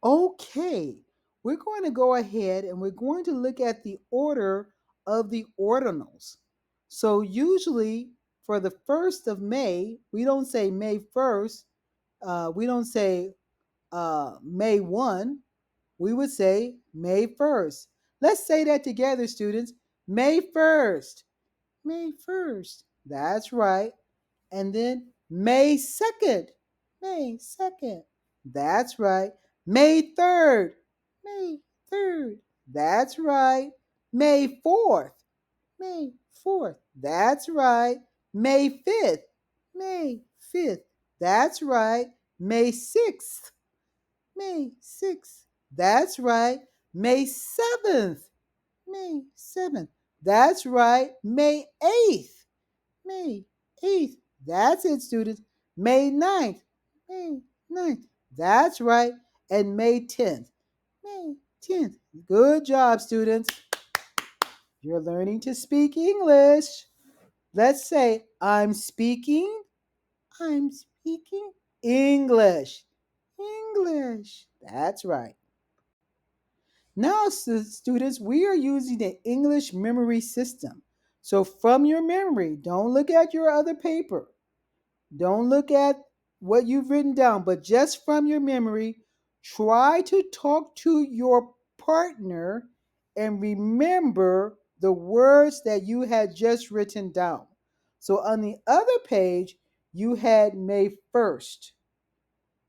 Okay, we're going to go ahead and we're going to look at the order of the ordinals. So usually for the 1st of May, we don't say May 1st, we don't say May 1, we would say May 1st. Let's say that together, students. May 1st. May 1st. That's right. And then May 2nd. May 2nd. That's right. May 3rd. May 3rd. That's right. May 4th. May 4th. That's right. May 5th. May 5th. That's right. May 6th. May 6th. That's right. May 7th. May 7th. That's right. May 8th. May 8th. That's it, students. May 9th. May 9th. That's right. And May 10th. May 10th. Good job, students. You're learning to speak English. Let's say, I'm speaking. I'm speaking English. English. That's right. Now, students, we are using the English memory system. So, from your memory, don't look at your other paper. Don't look at what you've written down, but just from your memory, try to talk to your partner and remember the words that you had just written down. So, on the other page, you had May 1st.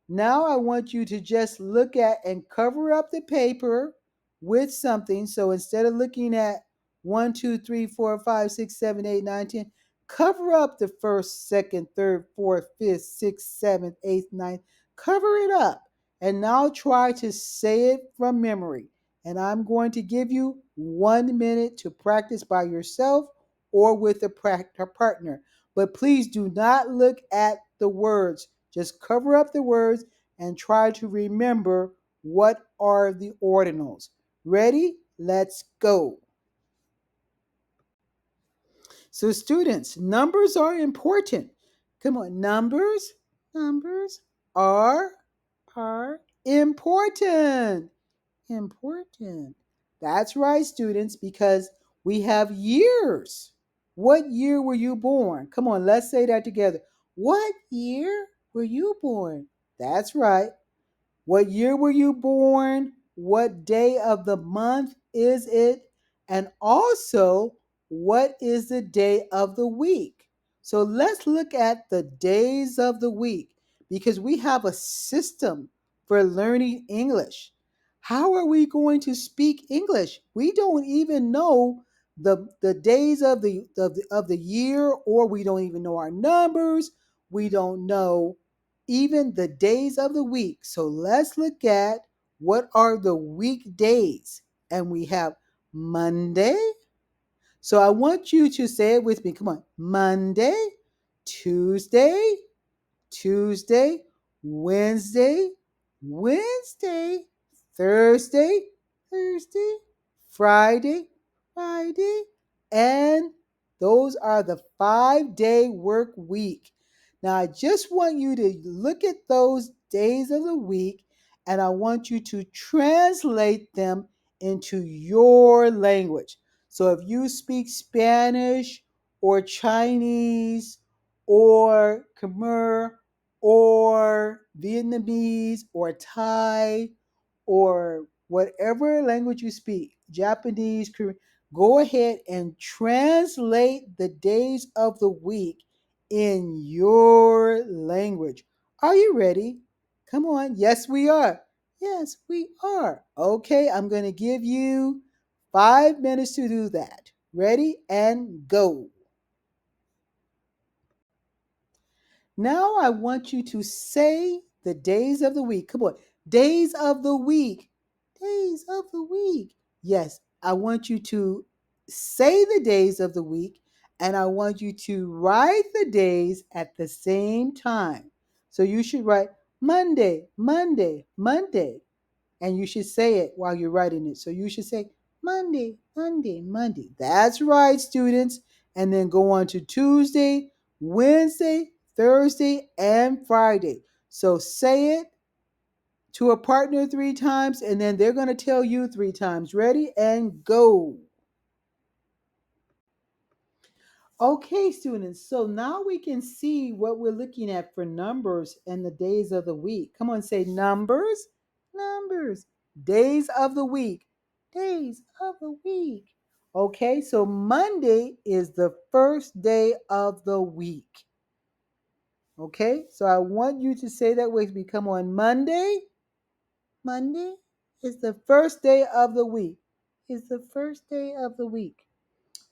Now I want you to just look at and cover up the paper with something. So instead of looking at 1, 2, 3, 4, 5, 6, 7, 8, 9, 10, cover up the first, second, third, fourth, fifth, sixth, seventh, eighth, ninth. Cover it up. And now try to say it from memory. And I'm going to give you 1 minute to practice by yourself or with a partner. But please do not look at the words. Just cover up the words and try to remember what are the ordinals. Ready? Let's go. So students, numbers are important. Come on, numbers are important. Important. That's right, students, because we have years. What year were you born? Come on, let's say that together. What year were you born? That's right. What year were you born? What day of the month is it? And also, what is the day of the week? So let's look at the days of the week because we have a system for learning English. How are we going to speak English? We don't even know the days of the year, or we don't even know our numbers. We don't know even the days of the week. So let's look at what are the weekdays. And we have Monday. So I want you to say it with me. Come on. Monday, Tuesday, Tuesday, Wednesday, Wednesday, Thursday, Thursday, Friday, Friday, and those are the 5-day work week. Now, I just want you to look at those days of the week and I want you to translate them into your language. So if you speak Spanish or Chinese or Khmer or Vietnamese or Thai or whatever language you speak, Japanese, Korean, go ahead and translate the days of the week in your language. Are you ready? Come on. Yes, we are. Yes, we are. Okay, I'm going to give you 5 minutes to do that. Ready and go. Now I want you to say the days of the week. Come on. Days of the week. Days of the week. Yes, I want you to say the days of the week and I want you to write the days at the same time. So you should write Monday, Monday, Monday, and you should say it while you're writing it. So you should say Monday, Monday, Monday. That's right, students. And then go on to Tuesday, Wednesday, Thursday, and Friday. So say it to a partner 3 times, and then they're going to tell you 3 times. Ready and go. Okay, students, so now we can see what we're looking at for numbers and the days of the week. Come on, say numbers, numbers, days of the week, days of the week. Okay, so Monday is the first day of the week. Okay, so I want you to say that with me. Come on, Monday. Monday is the first day of the week. Is the first day of the week.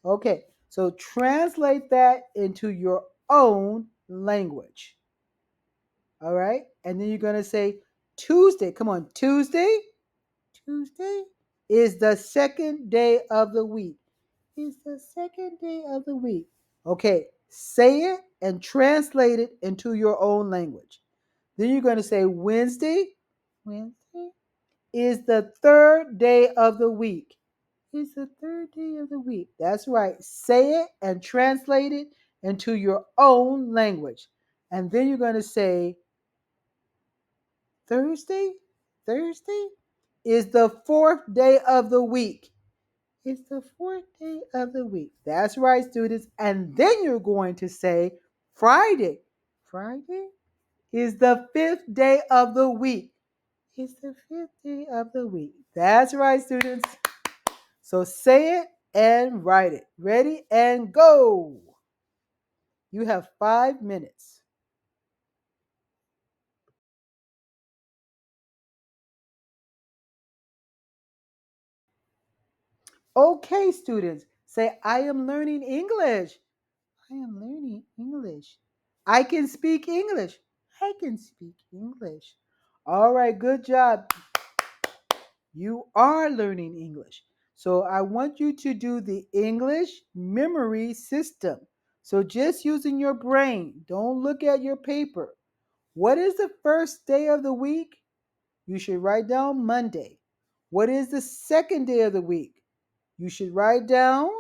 Okay, so translate that into your own language. All right, and then you're going to say Tuesday. Come on, Tuesday. Tuesday is the second day of the week. Is the second day of the week. Okay, say it and translate it into your own language. Then you're going to say Wednesday. Wednesday is the third day of the week. It's the third day of the week. That's right. Say it and translate it into your own language. And then you're going to say Thursday. Thursday is the fourth day of the week. It's the fourth day of the week. That's right, students. And then you're going to say Friday. Friday is the fifth day of the week. It's the fifth day of the week. That's right, students. So say it and write it. Ready and go. You have 5 minutes. Okay, students. Say, I am learning English. I am learning English. I can speak English. I can speak English. All right, good job. You are learning English. So I want you to do the English memory system. So just using your brain, don't look at your paper. What is the first day of the week? You should write down Monday. What is the second day of the week? You should write down.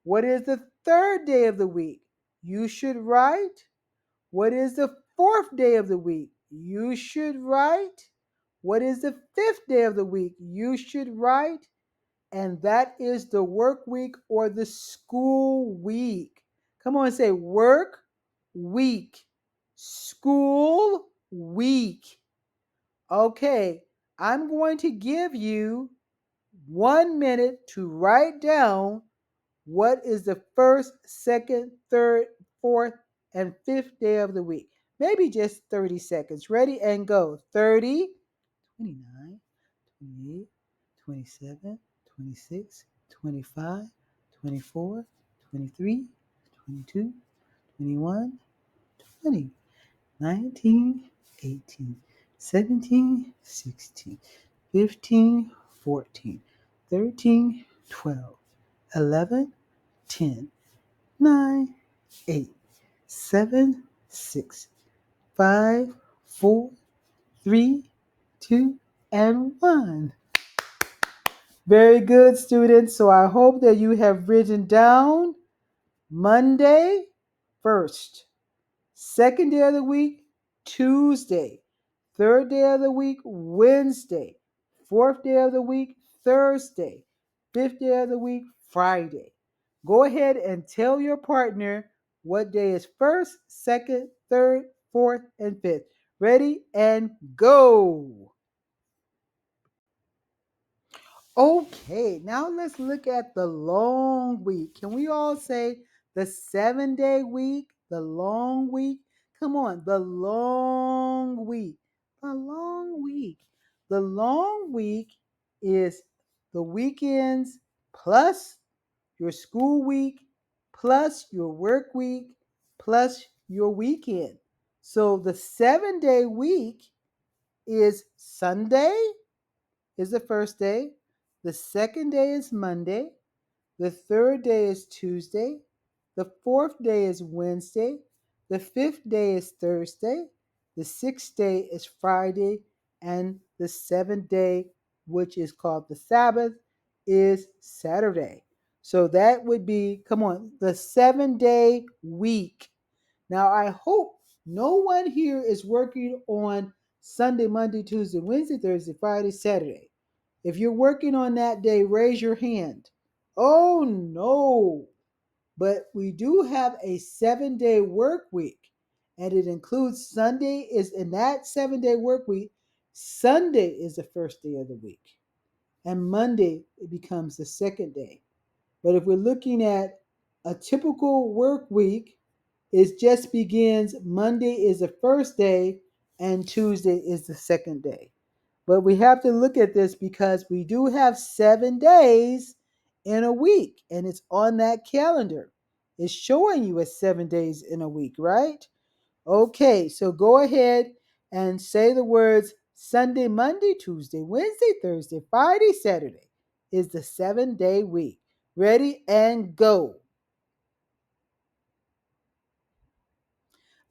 What is the third day of the week? You should write. What is the fourth day of the week? You should write. What is the fifth day of the week? You should write. And that is the work week or the school week. Come on, say work week, school week. Okay, I'm going to give you 1 minute to write down what is the first, second, third, fourth, and fifth day of the week. Maybe just 30 seconds. Ready and go. 30, 29, 28, 27, 26, 25, 24, 23, 22, 21, 20. 19, 18, 17, 16, 15, 14, 13, 12, 11, 10, 9, 8, 7, 6, 5, 4, 3, 2, and 1. Very good, students. So I hope that you have written down Monday first. Second day of the week, Tuesday. Third day of the week, Wednesday. Fourth day of the week, Thursday. Fifth day of the week, Friday. Go ahead and tell your partner what day is first, second, third, fourth, and fifth. Ready and go. Okay, now let's look at the long week. Can we all say the 7-day week? The long week? Come on, the long week. The long week. The long week is the weekends plus your school week plus your work week plus your weekend. So the 7-day week is Sunday is the first day. The second day is Monday. The third day is Tuesday. The fourth day is Wednesday. The fifth day is Thursday. The sixth day is Friday. And the seventh day, which is called the Sabbath, is Saturday. So that would be, come on, the 7-day week. Now, I hope no one here is working on Sunday, Monday, Tuesday, Wednesday, Thursday, Friday, Saturday. If you're working on that day, raise your hand. Oh no. But we do have a 7-day work week, and it includes Sunday is in that 7-day work week. Sunday is the first day of the week, and Monday it becomes the second day. But if we're looking at a typical work week, it just begins Monday is the first day and Tuesday is the second day. But we have to look at this because we do have 7 days in a week, and it's on that calendar. It's showing you it's 7 days in a week, right? Okay, so go ahead and say the words Sunday, Monday, Tuesday, Wednesday, Thursday, Friday, Saturday is the 7-day week. Ready and go.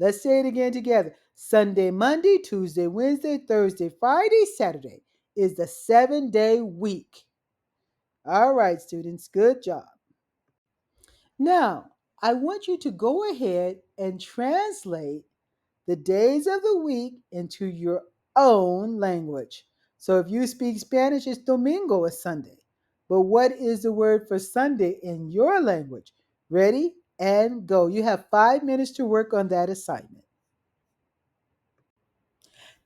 Let's say it again together. Sunday, Monday, Tuesday, Wednesday, Thursday, Friday, Saturday is the 7-day week. All right, students, good job. Now, I want you to go ahead and translate the days of the week into your own language. So if you speak Spanish, it's domingo, it's Sunday. But what is the word for Sunday in your language? Ready and go. You have 5 minutes to work on that assignment.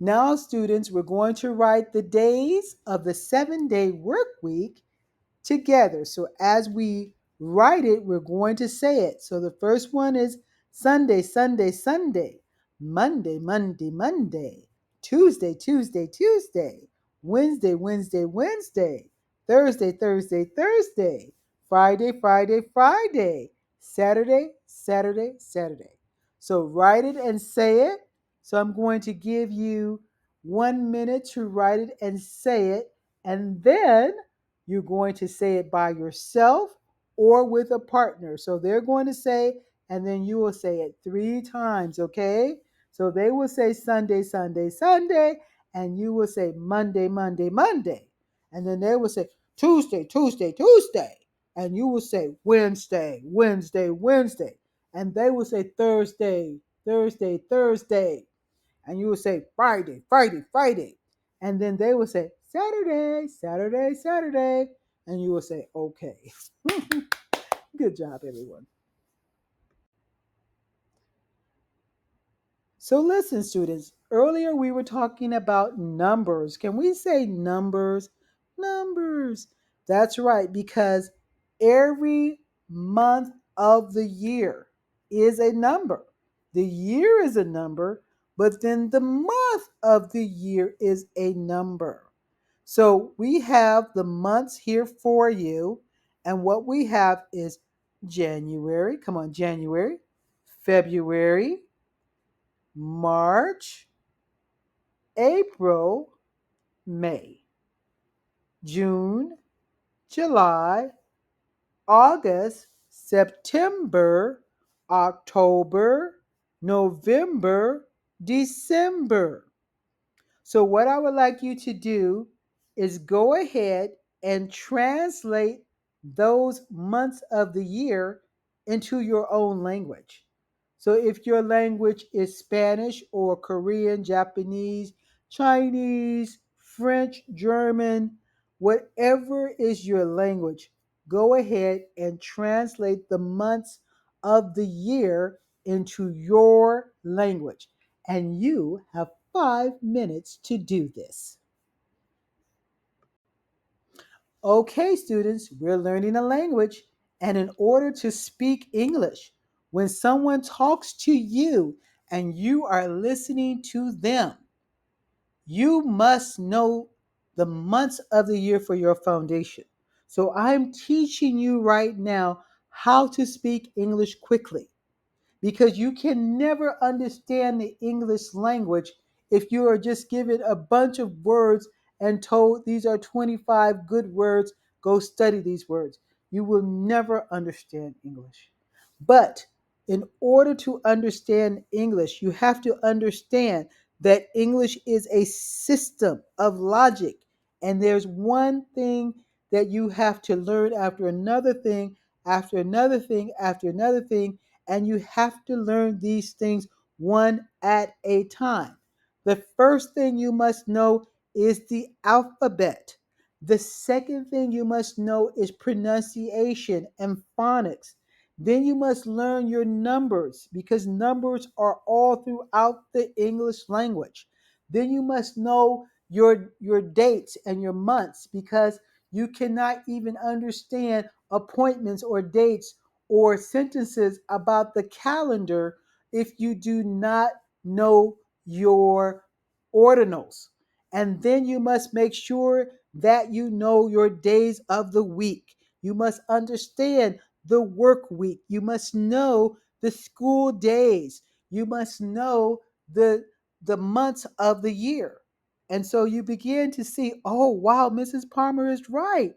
Now, students, we're going to write the days of the 7-day work week together. So as we write it, we're going to say it. So the first one is Sunday, Sunday, Sunday, Monday, Monday, Monday, Tuesday, Tuesday, Tuesday, Wednesday, Wednesday, Wednesday, Thursday, Thursday, Thursday, Friday, Friday, Friday, Saturday, Saturday, Saturday. So write it and say it. So I'm going to give you 1 minute to write it and say it. And then you're going to say it by yourself or with a partner. So they're going to say, and then you will say it 3 times, okay? So they will say Sunday, Sunday, Sunday, and you will say Monday, Monday, Monday. And then they will say Tuesday, Tuesday, Tuesday. And you will say Wednesday, Wednesday, Wednesday. And they will say Thursday, Thursday, Thursday. And you will say Friday, Friday, Friday. And then they will say Saturday, Saturday, Saturday. And you will say, okay. Good job, everyone. So listen, students, earlier we were talking about numbers. Can we say numbers? Numbers. That's right, because every month of the year is a number. The year is a number, but then the month of the year is a number. So we have the months here for you, and what we have is January. Come on, January, February, March, April, May, June, July, August, September, October, November, December. So, what I would like you to do is go ahead and translate those months of the year into your own language. So, if your language is Spanish or Korean, Japanese, Chinese, French, German, whatever is your language, go ahead and translate the months of the year into your language. And you have 5 minutes to do this. Okay, students, we're learning a language. And in order to speak English, when someone talks to you and you are listening to them, you must know the months of the year for your foundation. So I'm teaching you right now how to speak English quickly, because you can never understand the English language if you are just given a bunch of words and told these are 25 good words, go study these words. You will never understand English. But in order to understand English, you have to understand that English is a system of logic. And there's one thing that you have to learn after another thing, after another thing, after another thing, and you have to learn these things one at a time. The first thing you must know is the alphabet. The second thing you must know is pronunciation and phonics. Then you must learn your numbers because numbers are all throughout the English language. Then you must know your dates and your months because you cannot even understand appointments or dates or sentences about the calendar if you do not know your ordinals. And then you must make sure that you know your days of the week. You must understand the work week. You must know the school days. You must know the months of the year. And so you begin to see, oh, wow, Mrs. Palmer is right.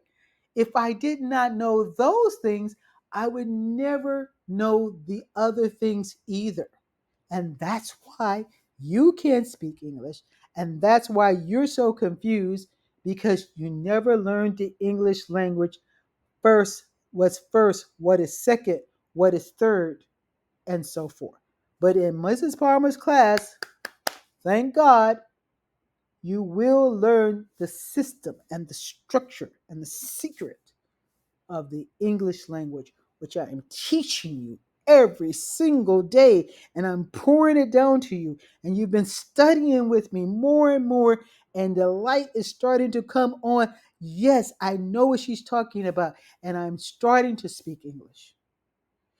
If I did not know those things, I would never know the other things either. And that's why you can't speak English. And that's why you're so confused because you never learned the English language first, what is second, what is third, and so forth. But in Mrs. Palmer's class, thank God, you will learn the system and the structure and the secret of the English language, which I am teaching you every single day. And I'm pouring it down to you. And you've been studying with me more and more. And the light is starting to come on. Yes, I know what she's talking about. And I'm starting to speak English.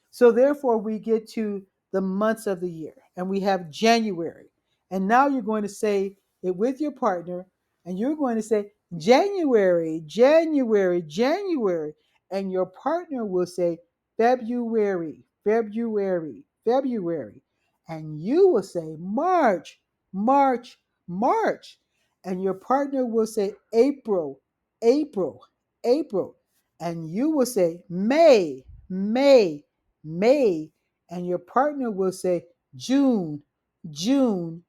So therefore, we get to the months of the year, and we have January. And now you're going to say it with your partner, and you're going to say January, January, January, and your partner will say February, February, February, and you will say March, March, March, and your partner will say April, April, April, and you will say May, May, May, and your partner will say June, June,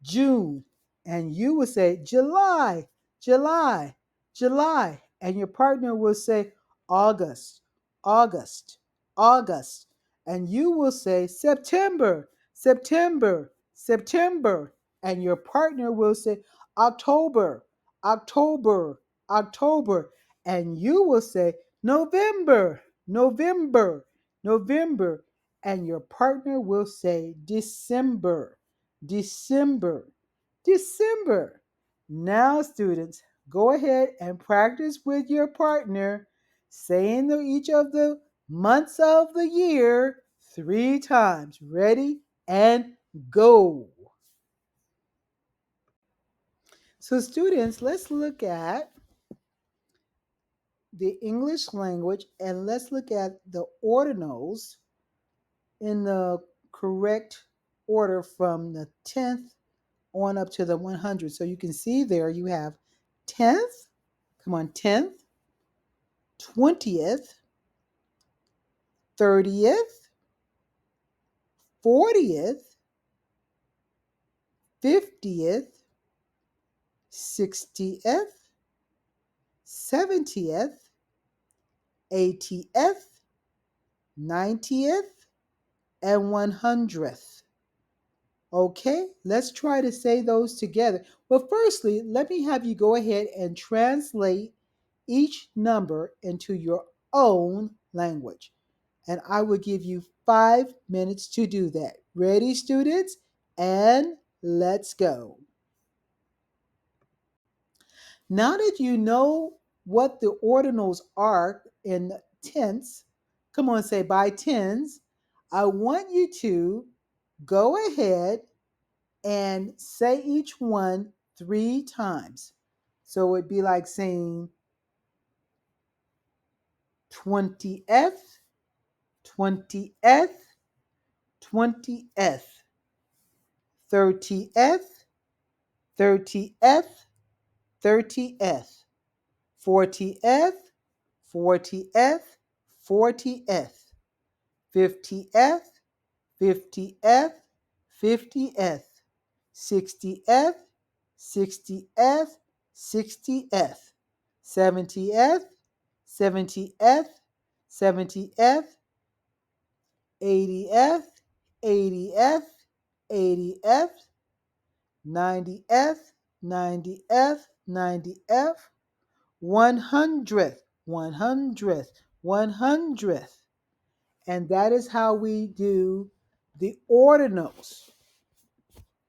June, and you will say July, July, July, and your partner will say August, August, August, and you will say September, September, September, and your partner will say October, October, October, and you will say November, November, November, and your partner will say December, December, December. Now, students, go ahead and practice with your partner saying each of the months of the year 3 times. Ready and go. So, students, let's look at the English language and let's look at the ordinals in the correct order from the 10th on up to the 100. So you can see there you have 10th, come on, 10th, 20th, 30th, 40th, 50th, 60th, 70th, 80th, 90th, and 100th. Okay, let's try to say those together. But firstly, let me have you go ahead and translate each number into your own language. And I will give you 5 minutes to do that. Ready, students? And let's go. Now that you know what the ordinals are in tense, come on, say by tens, I want you to go ahead and say each one 3 times. So it'd be like saying 20th, 20th, 20th, 30th, 30th, 30th, 40th, 40th, 40th, 50th, 50th, 50th, 60th, 60th, 60th, 70th, 70th, 70th, 80th, 80th, 80th, 90th, 90th, 90th, 100th, 100th, 100th. And that is how we do the ordinals.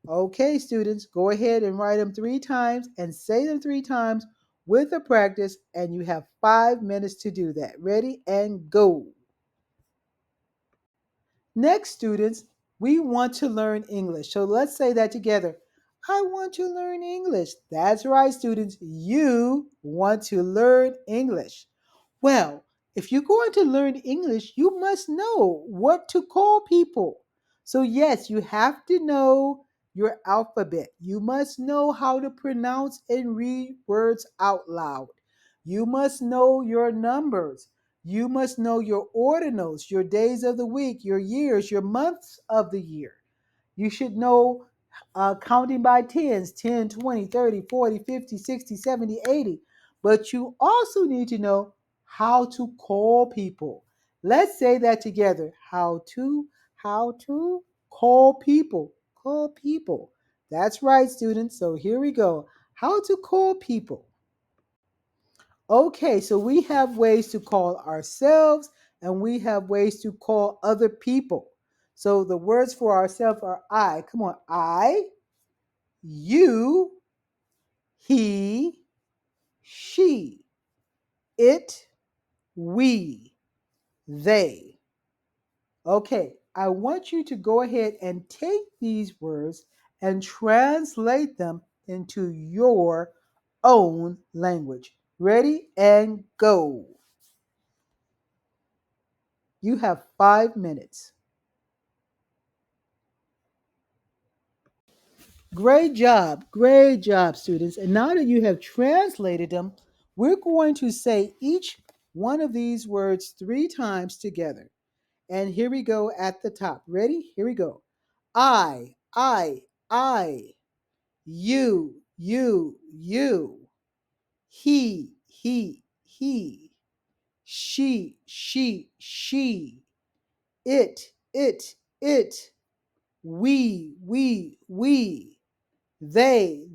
Okay, students, go ahead and write them 3 times and say them 3 times with a practice, and you have 5 minutes to do that. Ready and go. Next, students, we want to learn English. So let's say that together. I want to learn English. That's right, students. You want to learn English. Well, if you're going to learn English, you must know what to call people. So, yes, you have to know your alphabet. You must know how to pronounce and read words out loud. You must know your numbers. You must know your ordinals, your days of the week, your years, your months of the year. You should know counting by tens 10, 20, 30, 40, 50, 60, 70, 80. But you also need to know how to call people. Let's say that together. How to call people. Call people. That's right, students. So here we go. How to call people. Okay, so we have ways to call ourselves and we have ways to call other people. So the words for ourselves are I. Come on, I, you, he, she, it, we, they. Okay, I want you to go ahead and take these words and translate them into your own language. Ready and go. You have 5 minutes. Great job, students. And now that you have translated them, we're going to say each one of these words 3 times together. And here we go at the top. Ready? Here we go. I. You. He. She. It. We. They.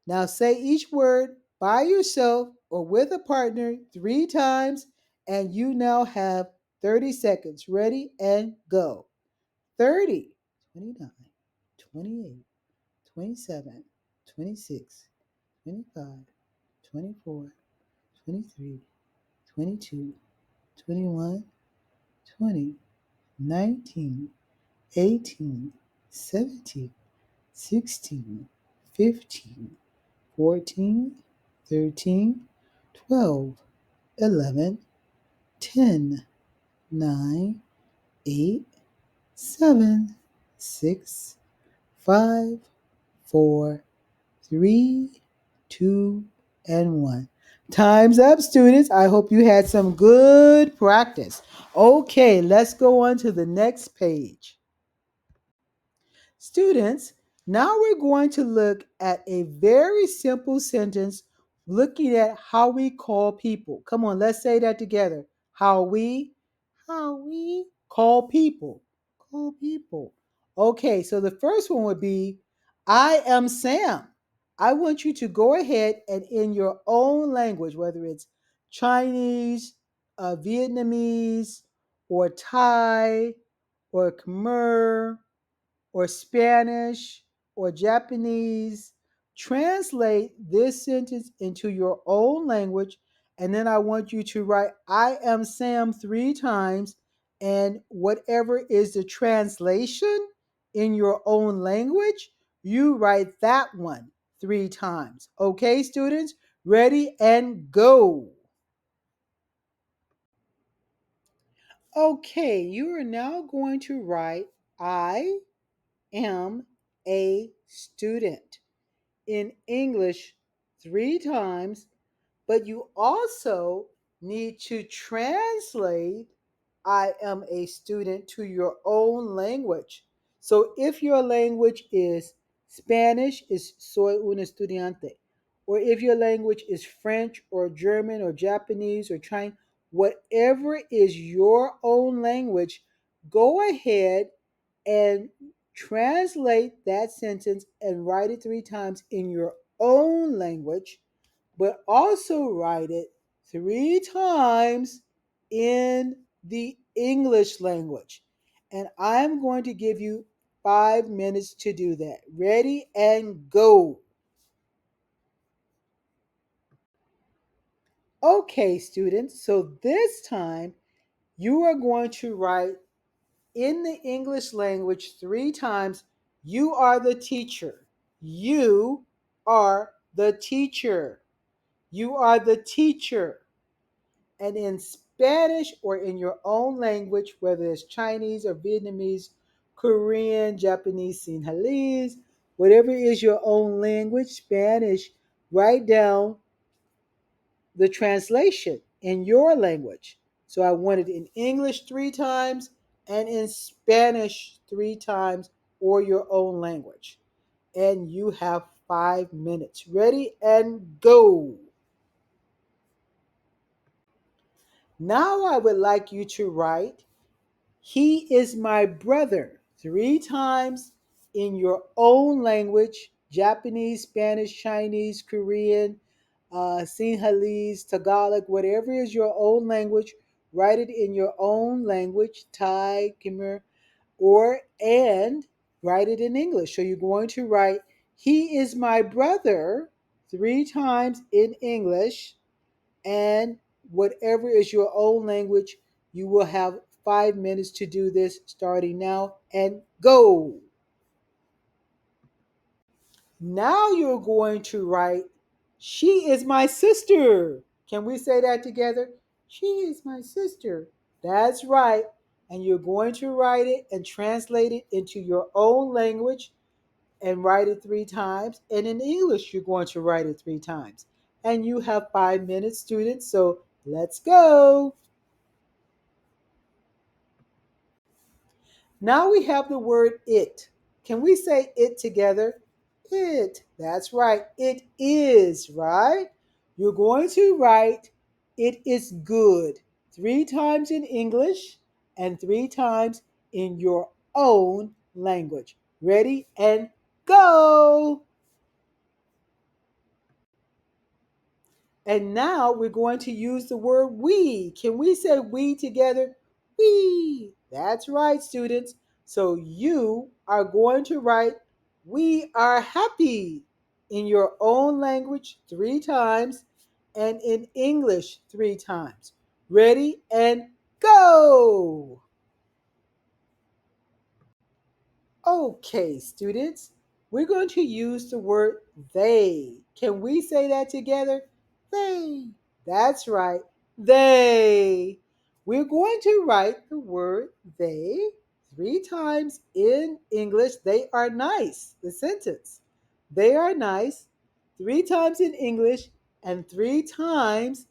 Now say each word by yourself or with a partner 3 times, and you now have 30 seconds. Ready and go. 30, 29, 28, 27, 26, 25, 24, 23, 22, 21, 20, 19, 18, 17, 16, 15, 14, 13, 12, 11, 10, 9, 8, 7, 6, 5, 4, 3, 2, and 1. Time's up, students. I hope you had some good practice. Okay, let's go on to the next page. Students, now we're going to look at a very simple sentence looking at how we call people. Come on, let's say that together. How we call people. Call people. Okay, so the first one would be I am Sam. I want you to go ahead and in your own language, whether it's Chinese, Vietnamese, or Thai, or Khmer, or Spanish or Japanese, translate this sentence into your own language. And then I want you to write, I am Sam 3 times. And whatever is the translation in your own language, you write that one 3 times. Okay, students? Ready and go. Okay, you are now going to write, I am a student in English 3 times, but you also need to translate I am a student to your own language. So if your language is Spanish, is soy un estudiante. Or if your language is French or German or Japanese or Chinese, whatever is your own language, go ahead and Translate that sentence and write it 3 times in your own language, but also write it 3 times in the English language. And I'm going to give you 5 minutes to do that. Ready and go. Okay, students, so this time you are going to write in the English language 3 times. You are the teacher. You are the teacher. You are the teacher. And in Spanish or in your own language, whether it's Chinese or Vietnamese, Korean, Japanese, Sinhalese, whatever is your own language, Spanish, write down the translation in your language. So I want it in English 3 times and in Spanish 3 times or your own language. And you have 5 minutes. Ready and go. Now I would like you to write, he is my brother 3 times in your own language, Japanese, Spanish, Chinese, Korean, Sinhalese, Tagalog, whatever is your own language. Write it in your own language, Thai, Khmer, or and write it in English. So you're going to write, he is my brother 3 times in English, and whatever is your own language, you will have 5 minutes to do this starting now and go. Now you're going to write, she is my sister. Can we say that together? She is my sister. That's right. And you're going to write it and translate it into your own language and write it 3 times. And in English, you're going to write it 3 times. And you have 5 minutes, students. So let's go. Now we have the word it. Can we say it together? It. That's right. It is, right? You're going to write, it is good 3 times in English and 3 times in your own language. Ready and go. And now we're going to use the word we. Can we say we together? We. That's right, students. So you are going to write, we are happy in your own language 3 times and in English 3 times. Ready and go. Okay, students, we're going to use the word they. Can we say that together? They. That's right. They. We're going to write the word they 3 times in English. They are nice. The sentence. They are nice 3 times in English and 3 times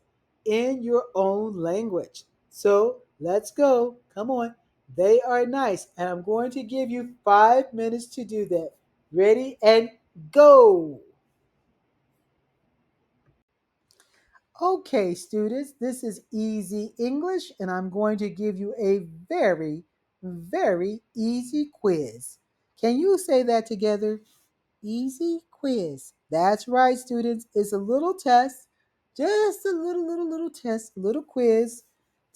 in your own language. So let's go. Come on. They are nice. And I'm going to give you 5 minutes to do that. Ready and go. Okay, students, this is easy English, and I'm going to give you a very, very easy quiz. Can you say that together? Easy quiz. That's right, students. It's a little test, just a little test, little quiz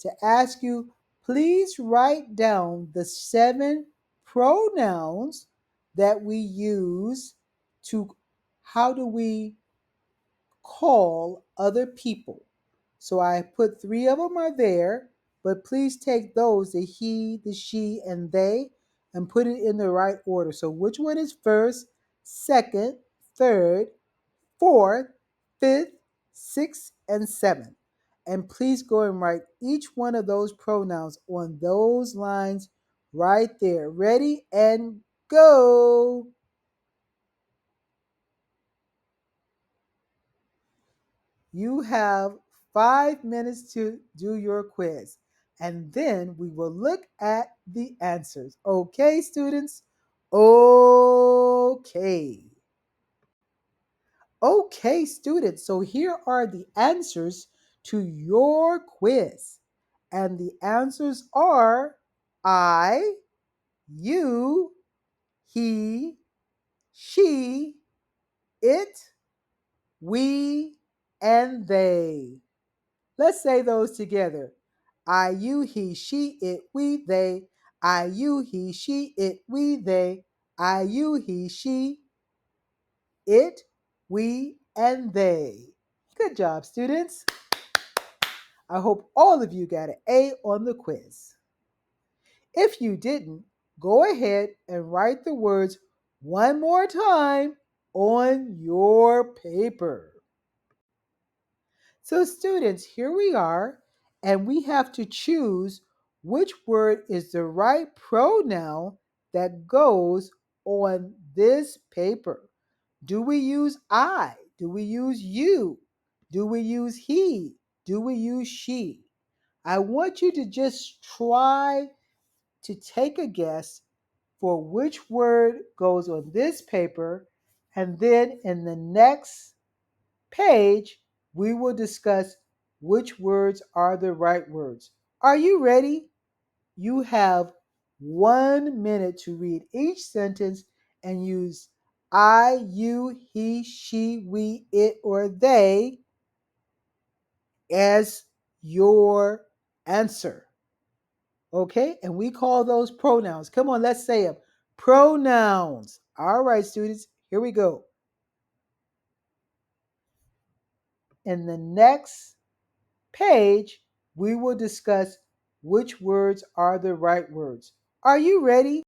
to ask you, please write down the 7 pronouns that we use to, how do we call other people. So I put 3 of them are there, but please take those, the he, the she, and they, and put it in the right order. So which one is first, second, third, fourth, fifth, sixth, and seventh? And please go and write each one of those pronouns on those lines right there. Ready and go. You have 5 minutes to do your quiz, and then we will look at the answers. Okay, students? Okay. Okay, students. So here are the answers to your quiz. And the answers are I, you, he, she, it, we, and they. Let's say those together. I, you, he, she, it, we, they. I, you, he, she, it, we, they. I, you, he, she, it, we, and they. Good job, students. I hope all of you got an A on the quiz. If you didn't, go ahead and write the words one more time on your paper. So, students, here we are, and we have to choose which word is the right pronoun that goes on this paper. Do we use I? Do we use you? Do we use he? Do we use she? I want you to just try to take a guess for which word goes on this paper, and then in the next page, we will discuss which words are the right words. Are you ready? You have 1 minute to read each sentence and use I, you, he, she, we, it, or they as your answer. Okay? And we call those pronouns. Come on, let's say them. Pronouns. All right, students, here we go. In the next page, we will discuss which words are the right words. Are you ready?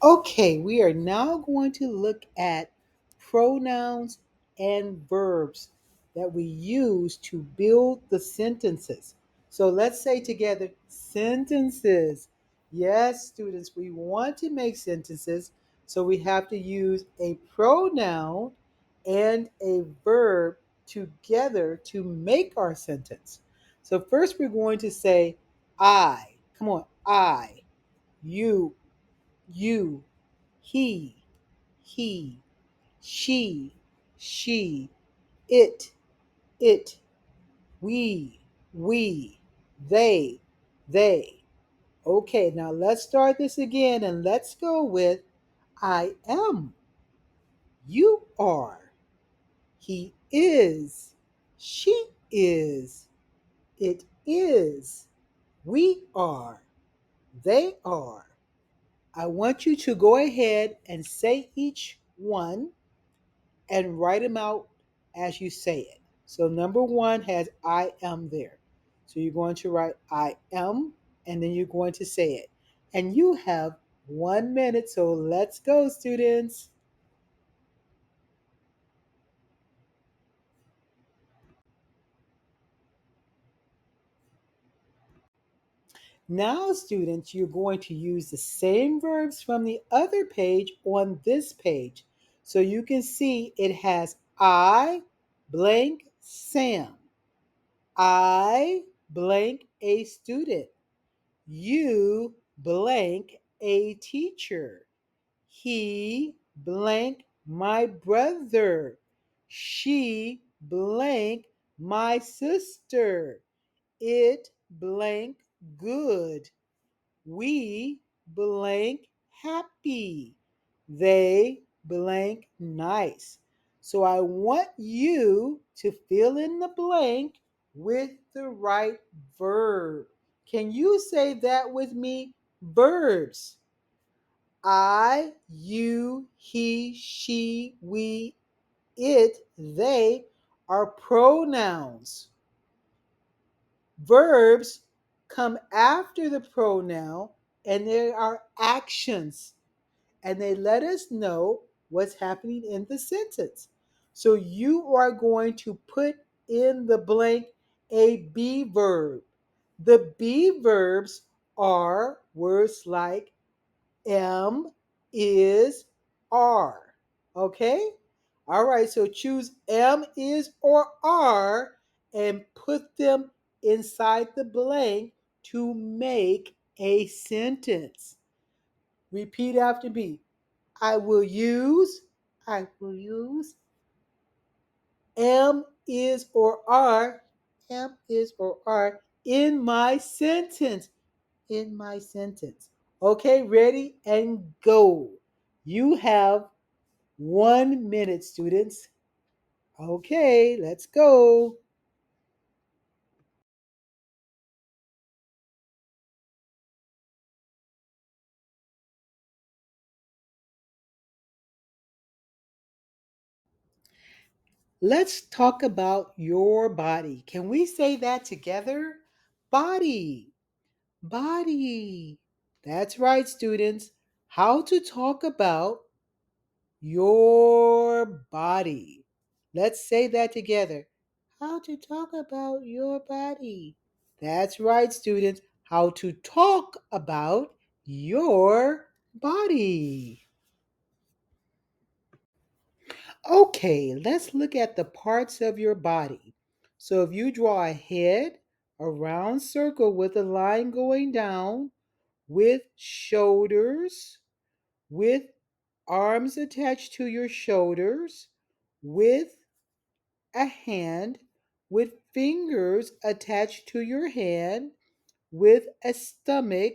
Okay, we are now going to look at pronouns and verbs that we use to build the sentences. So let's say together sentences. Yes, students, we want to make sentences, so we have to use a pronoun and a verb together to make our sentence. So first we're going to say I. Come on, I, you, he, she, it, we, they. Okay, now let's start this again and let's go with I am, you are, he is, she is, it is, we are, they are. I want you to go ahead and say each one and write them out as you say it. So number one has I am there. So you're going to write I am and then you're going to say it. And you have 1 minute. So let's go, students. Now, students, you're going to use the same verbs from the other page on this page. So you can see it has I blank Sam. I blank a student. You blank a teacher. He blank my brother. She blank my sister. It blank good. We blank happy. They blank nice. So I want you to fill in the blank with the right verb. Can you say that with me? Verbs. I, you, he, she, we, it, they are pronouns. Verbs come after the pronoun and they are actions and they let us know what's happening in the sentence. So you are going to put in the blank a be verb. The be verbs are words like am, is, are. Okay? All right, so choose am, is, or are and put them inside the blank to make a sentence. Repeat after me. I will use, I will use, am, is, or are, am, is, or are in my sentence. In my sentence. Okay, ready and go. You have 1 minute, students. Okay, let's go. Let's talk about your body. Can we say that together? Body, body. That's right, students. How to talk about your body. Let's say that together. How to talk about your body. That's right, students. How to talk about your body. Okay, let's look at the parts of your body. So if you draw a head, a round circle with a line going down, with shoulders, with arms attached to your shoulders, with a hand, with fingers attached to your hand, with a stomach,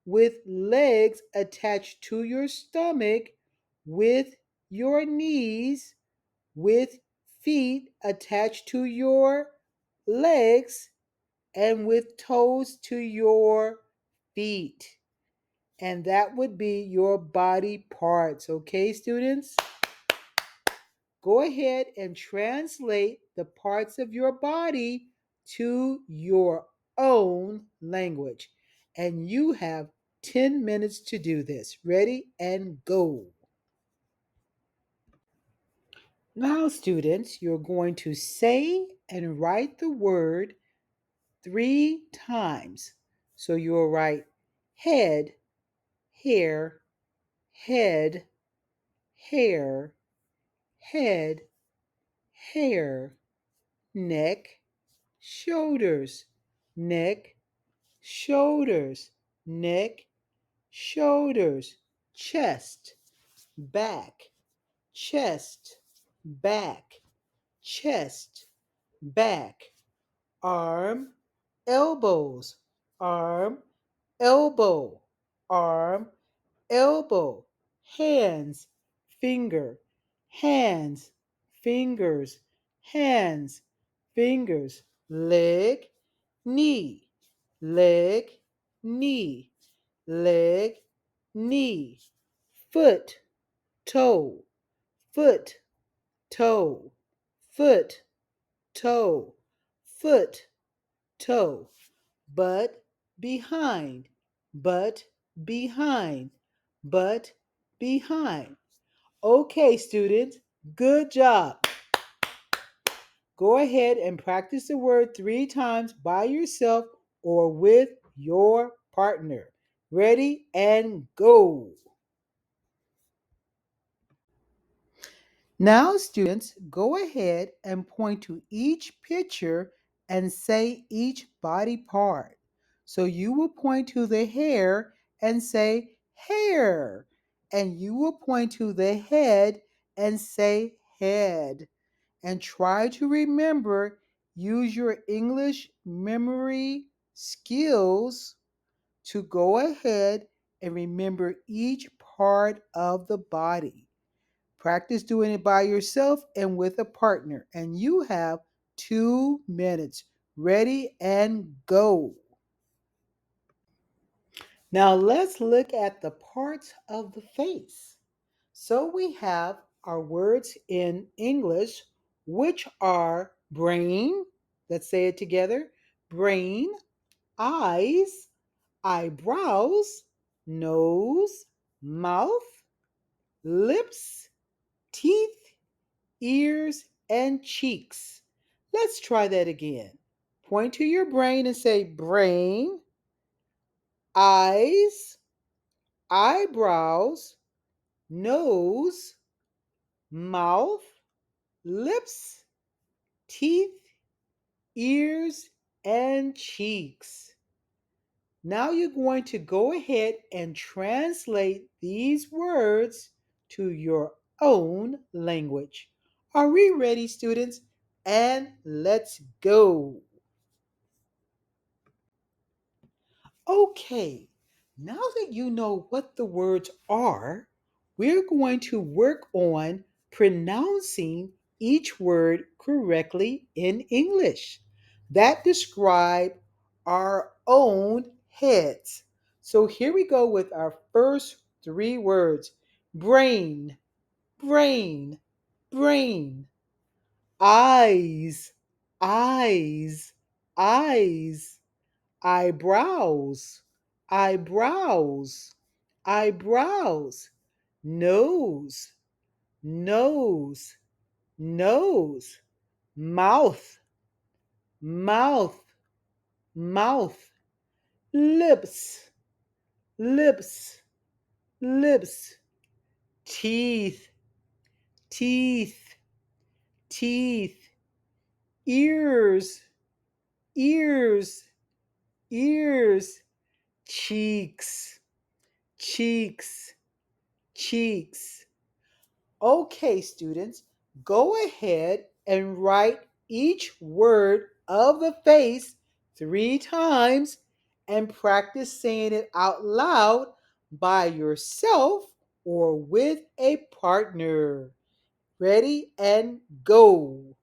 with legs attached to your stomach, with your knees, with feet attached to your legs, and with toes to your feet. And that would be your body parts. Okay, students? Go ahead and translate the parts of your body to your own language. And you have 10 minutes to do this. Ready and go. Now, students, you're going to say and write the word 3 times. So you'll write head, hair, head, hair, head, hair, neck, shoulders, neck, shoulders, neck, shoulders, chest, back, chest, back, chest, back, arm, elbows, arm, elbow, arm, elbow, hands, finger, hands, fingers, hands, fingers, leg, knee, leg, knee, leg, knee, foot, toe, foot, toe, foot, toe, foot, toe, but behind, but behind, but behind. Okay, students, good job. Go ahead and practice the word 3 times by yourself or with your partner. Ready and go. Now, students, go ahead and point to each picture and say each body part. So you will point to the hair and say hair, and you will point to the head and say head. And try to remember, use your English memory skills to go ahead and remember each part of the body. Practice doing it by yourself and with a partner. And you have 2 minutes. Ready and go. Now let's look at the parts of the face. So we have our words in English, which are brain. Let's say it together. Brain, eyes, eyebrows, nose, mouth, lips, teeth, ears, and cheeks. Let's try that again. Point to your brain and say brain, eyes, eyebrows, nose, mouth, lips, teeth, ears, and cheeks. Now you're going to go ahead and translate these words to your own language. Are we ready, students? And let's go. Okay, now that you know what the words are, we're going to work on pronouncing each word correctly in English that describe our own heads. So here we go with our first three words: brain, brain, brain; eyes, eyes, eyes; eyebrows, eyebrows, eyebrows; nose, nose, nose; mouth, mouth, mouth; lips, lips, lips; teeth, teeth, teeth; ears, ears, ears; cheeks, cheeks, cheeks. Okay, students, go ahead and write each word of the face 3 times and practice saying it out loud by yourself or with a partner. Ready and go.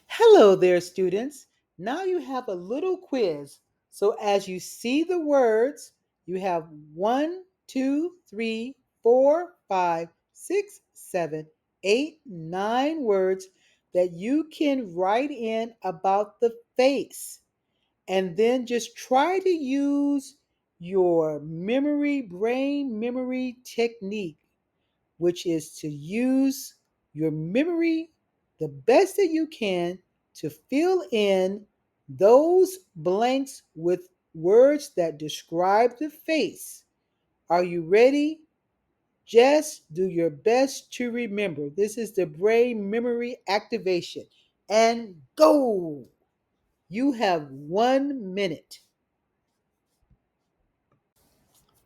Hello there, students. Now you have a little quiz. So as you see the words, you have 1, 2, 3, 4, 5, 6, 7, 8, 9 words that you can write in about the face. And then just try to use your brain memory technique, which is to use your memory the best that you can to fill in those blanks with words that describe the face. Are you ready? Just do your best to remember. This is the brain memory activation. And go! You have 1 minute.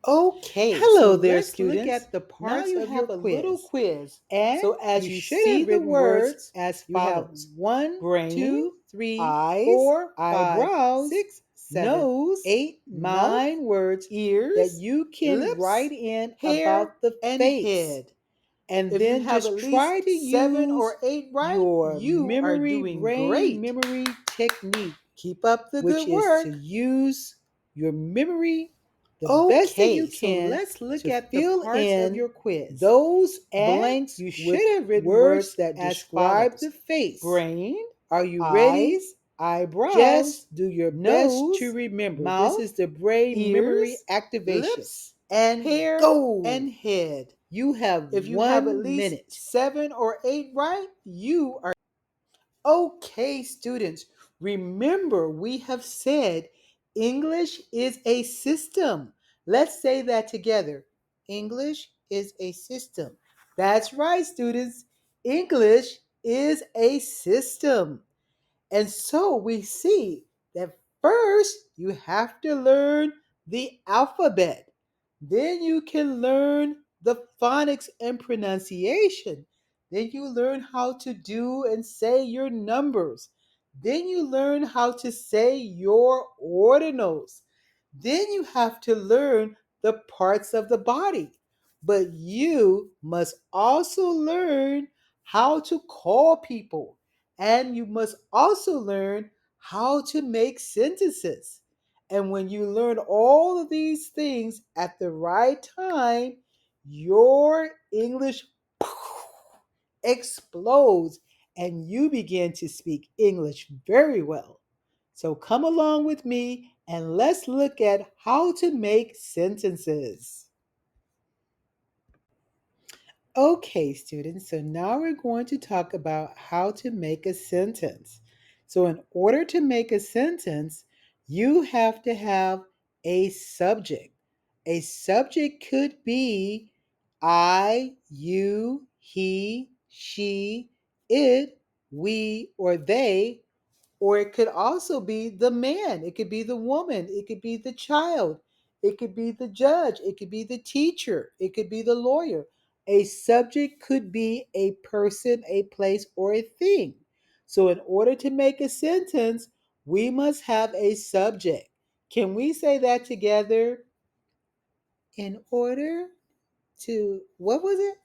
Okay, hello so there, students. Look at the parts now you of have your a quiz. Little quiz. And so as you see the words as follows: 1, brain, 2, 3, eyes, 4, eyebrows, 6, 7, nose, 8, 9 words ears, that you can lips, write in hair, about the and face. Head. And if then just try to use 7 or 8 right, your you memory are doing brain great. Memory technique. Keep up the good work. Which is to use your memory the best that you can. So let's look at the parts of your quiz. Those and blanks you should have written words that describe the face. Brain, are you ready? Eyebrows. Just do your nose, best to remember. Mouth, this is the brain ears, memory activation. Lips, and hair, go, and head. You have if you have at least minute. 7 or 8 right, you are okay, students. Remember, we have said English is a system. Let's say that together. English is a system. That's right, students. English is a system. And so we see that first you have to learn the alphabet. Then you can learn the phonics and pronunciation. Then you learn how to do and say your numbers. Then you learn how to say your ordinals. Then you have to learn the parts of the body. But you must also learn how to call people. And you must also learn how to make sentences. And when you learn all of these things at the right time, your English explodes and you begin to speak English very well. So come along with me and let's look at how to make sentences. Okay, students, so now we're going to talk about how to make a sentence. So, in order to make a sentence, you have to have a subject. A subject could be I, you, he, she, it, we, or they, or it could also be the man, it could be the woman, it could be the child, it could be the judge, it could be the teacher, it could be the lawyer. A subject could be a person, a place, or a thing. So, in order to make a sentence, we must have a subject. Can we say that together? In order to, what was it?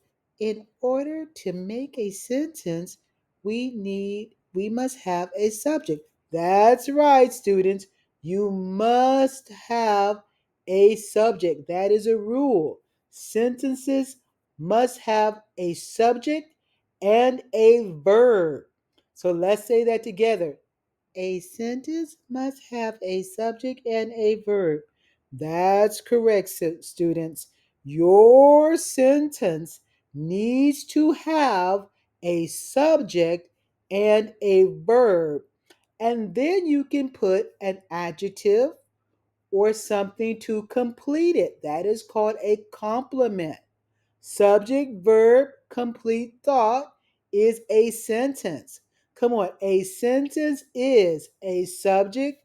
In order to make a sentence, we must have a subject. That's right, students. You must have a subject. That is a rule. Sentences must have a subject and a verb. So let's say that together. A sentence must have a subject and a verb. That's correct, students. Your sentence needs to have a subject and a verb. And then you can put an adjective or something to complete it. That is called a complement. Subject, verb, complete thought is a sentence. Come on, a sentence is a subject,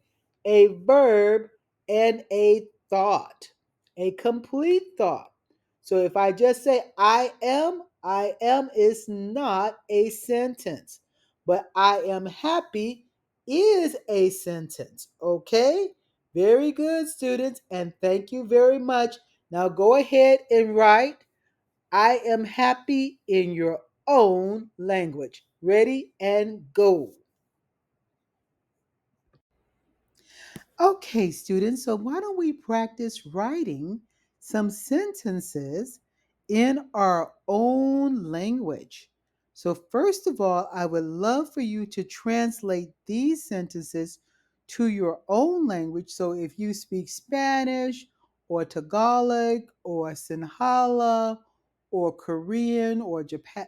a verb, and a thought, a complete thought. So if I just say I am is not a sentence, but I am happy is a sentence. Okay? Very good, students, and thank you very much. Now go ahead and write I am happy in your own language. Ready and go. Okay, students, so why don't we practice writing some sentences in our own language? So, first of all, I would love for you to translate these sentences to your own language. So, if you speak Spanish or Tagalog or Sinhala or Korean or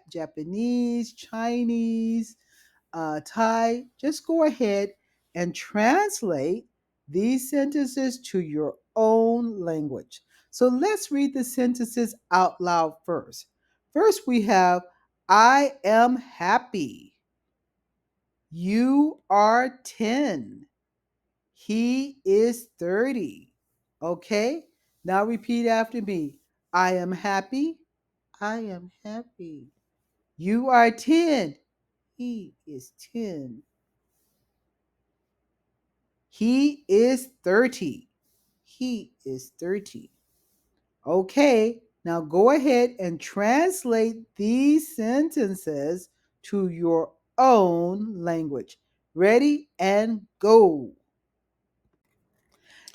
Japanese, Chinese, Thai, just go ahead and translate these sentences to your own language. So let's read the sentences out loud first. First, we have I am happy. You are 10. He is 30. Okay? Now repeat after me. I am happy. I am happy. You are 10. He is 10. He is 30. He is 30. Okay, now go ahead and translate these sentences to your own language. Ready and go.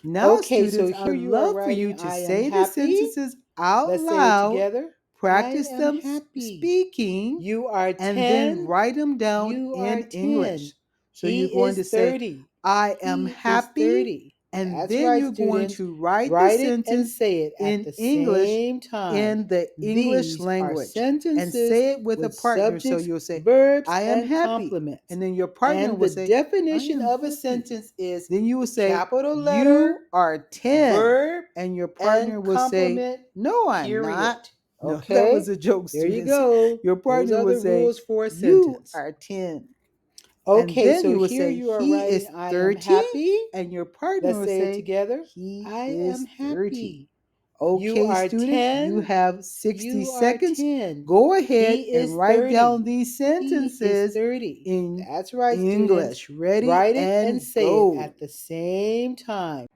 Now, Okay, so students, here I'd you are love for you writing, to I am say the happy. sentences out Let's say it loud, together. I practice am them happy. speaking, You are and then 10. write them down You are in 10. English. So you're He going is to say, 30. I am He is happy, 30. and That's then right, you're going students. to write the Write it and sentence say it at in the English same time. in the English These are language and sentences say it with a with partner. So subjects, you'll say, verbs, I am and happy. complements. And then your partner And will the say, I definition am of a happy. sentence is Then you will say, capital letter, You are 10. verb, And your and partner will say, complement, No, I'm period. not. No, that was Okay? a joke, There you students. go. Your Those partner are will the say, rules for a You sentence. are 10. And Okay, then so you will here say, you are He writing, is I am 30. happy. And your partner Let's will say it say, together. He I am is 30. happy. You Okay, are students, you 10. have 60 You are seconds. 10. Go ahead He and is write down 30. these He is sentences 30. in That's right, students. English. Ready Write it and and say it go. at the same time.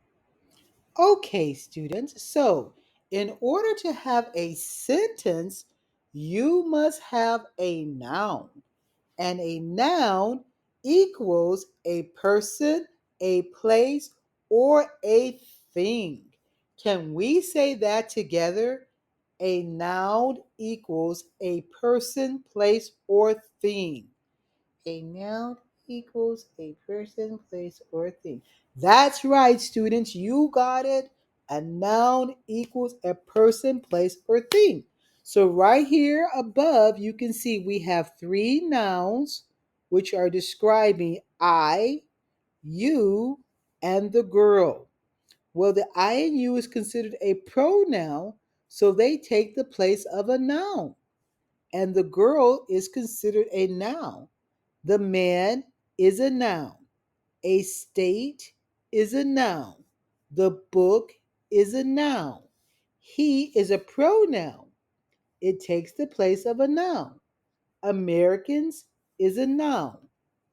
Okay, students. So, in order to have a sentence, you must have a noun. And a noun equals a person, a place, or a thing. Can we say that together? A noun equals a person, place, or thing. A noun equals a person, place, or thing. That's right, students. You got it. A noun equals a person, place, or thing. So, right here above, you can see we have three nouns which are describing I, you, and the girl. Well, the I and you is considered a pronoun, so they take the place of a noun. And the girl is considered a noun. The man is a noun. A state is a noun. The book is a noun. He is a pronoun. It takes the place of a noun. Americans is a noun.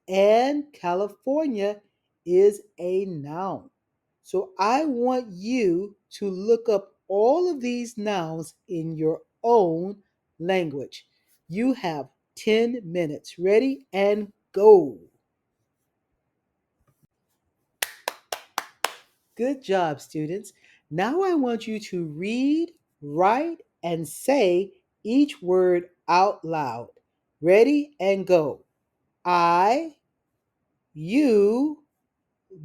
And California is a noun. So I want you to look up all of these nouns in your own language. You have 10 minutes. Ready and go. Good job, students. Now I want you to read, write, and say each word out loud. Ready and go. I, you,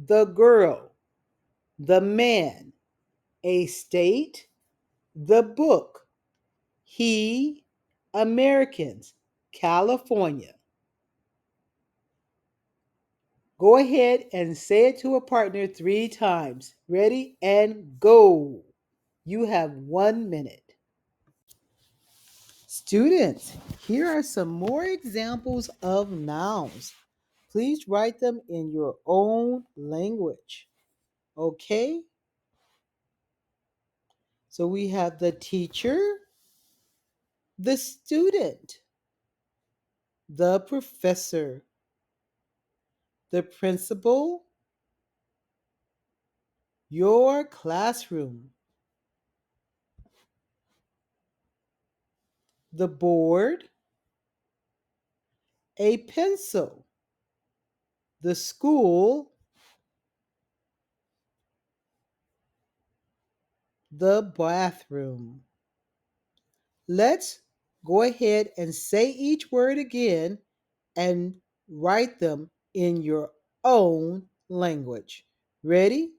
the girl, the man, a state, the book, he, Americans, California. Go ahead and say it to a partner 3 times. Ready and go. You have 1 minute. Students, here are some more examples of nouns. Please write them in your own language. Okay? So we have the teacher, the student, the professor, the principal, your classroom, the board, a pencil, the school, the bathroom. Let's go ahead and say each word again and write them in your own language. Ready?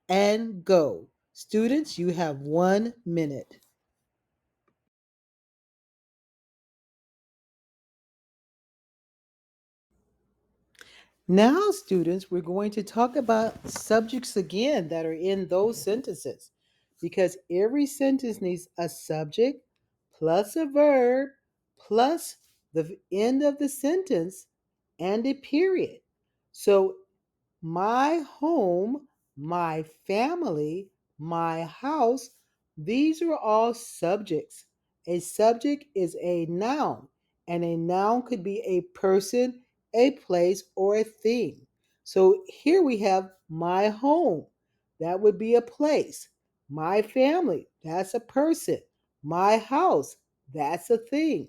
And go. Students, you have 1 minute. Now, students, we're going to talk about subjects again that are in those sentences because every sentence needs a subject plus a verb plus the end of the sentence and a period. So my home, my family, my house, these are all subjects. A subject is a noun, and a noun could be a person, a place, or a thing. So here we have my home. That would be a place. My family, that's a person. My house, that's a thing.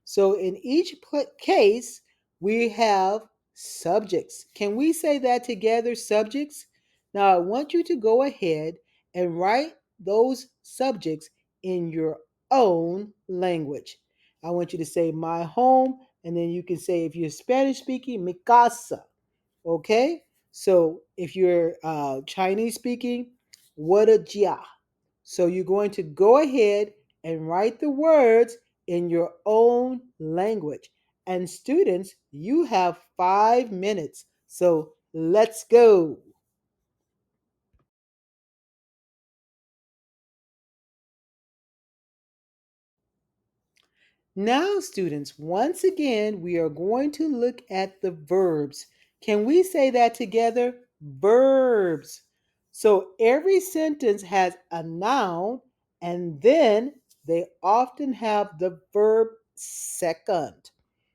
So in each case, we have subjects. Can we say that together, subjects? Now I want you to go ahead and write those subjects in your own language. I want you to say my home, and then you can say, if you're Spanish speaking, mi casa. Okay? So if you're Chinese speaking, what a jia. So you're going to go ahead and write the words in your own language. And students, you have 5 minutes. So let's go. Now, students, once again, we are going to look at the verbs. Can we say that together? Verbs. So every sentence has a noun, and then they often have the verb second.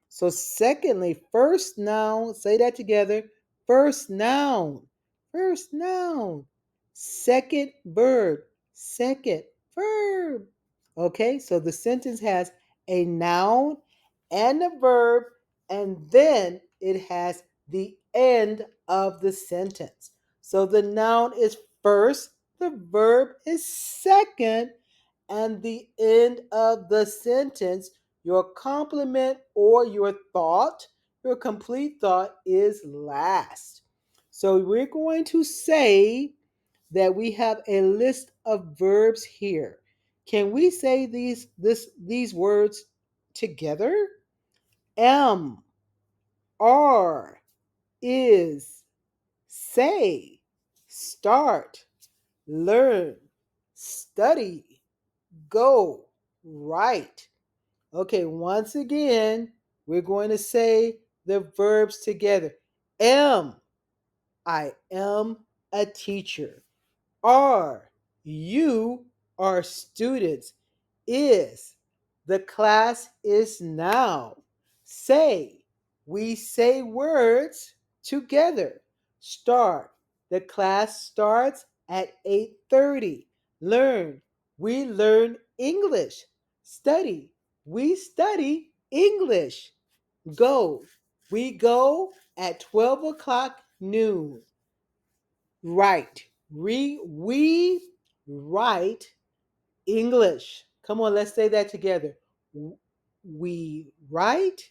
So, secondly, first noun, say that together. First noun, first noun. Second verb, second verb. Okay, so the sentence has a noun and a verb, and then it has the end of the sentence. So the noun is first, the verb is second, and the end of the sentence, your complement or your complete thought is last. So we're going to say that we have a list of verbs here. Can we say these words together? Am, are, is, say, start, learn, study, go, write. Okay, once again, we're going to say the verbs together. Am, I am a teacher. Are, you are students. Is, the class is now. Say, we say words together. Start. The class starts at 8:30. Learn. We learn English. Study. We study English. Go. We go at 12 o'clock noon. Write. We write English. Come on, let's say that together. We write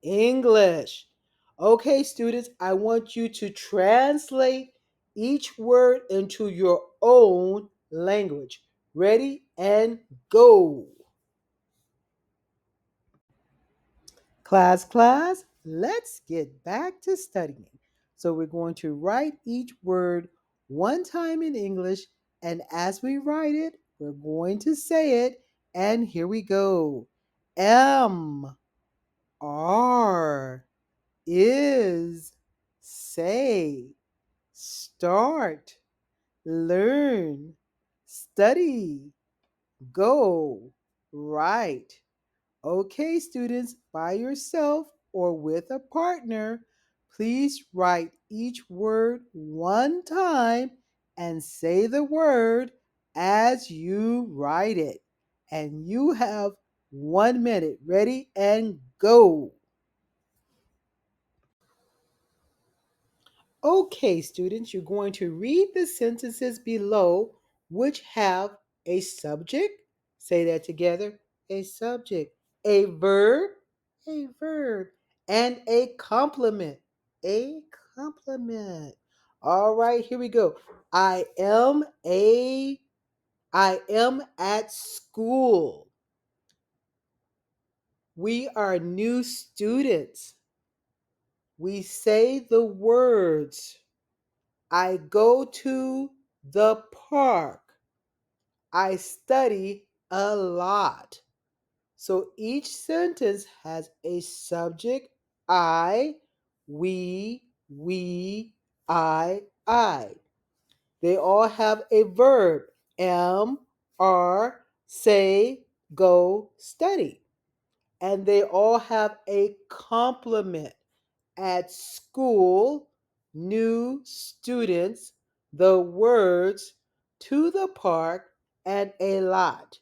English. Okay, students, I want you to translate each word into your own language. Ready and go. Class, let's get back to studying. So we're going to write each word one time in English, and as we write it, we're going to say it, and here we go. M R is, say, start, learn, study, go, write. Okay, students, by yourself or with a partner, please write each word one time and say the word as you write it. And you have 1 minute. Ready and go. Okay, students, you're going to read the sentences below which have a subject. Say that together. A subject. A verb, and a complement. A complement. All right, here we go. I am a I am at school. We are new students. We say the words. I go to the park. I study a lot. So each sentence has a subject, I, I. They all have a verb, am, are, say, go, study. And they all have a complement. At school, new students, the words, to the park, and a lot.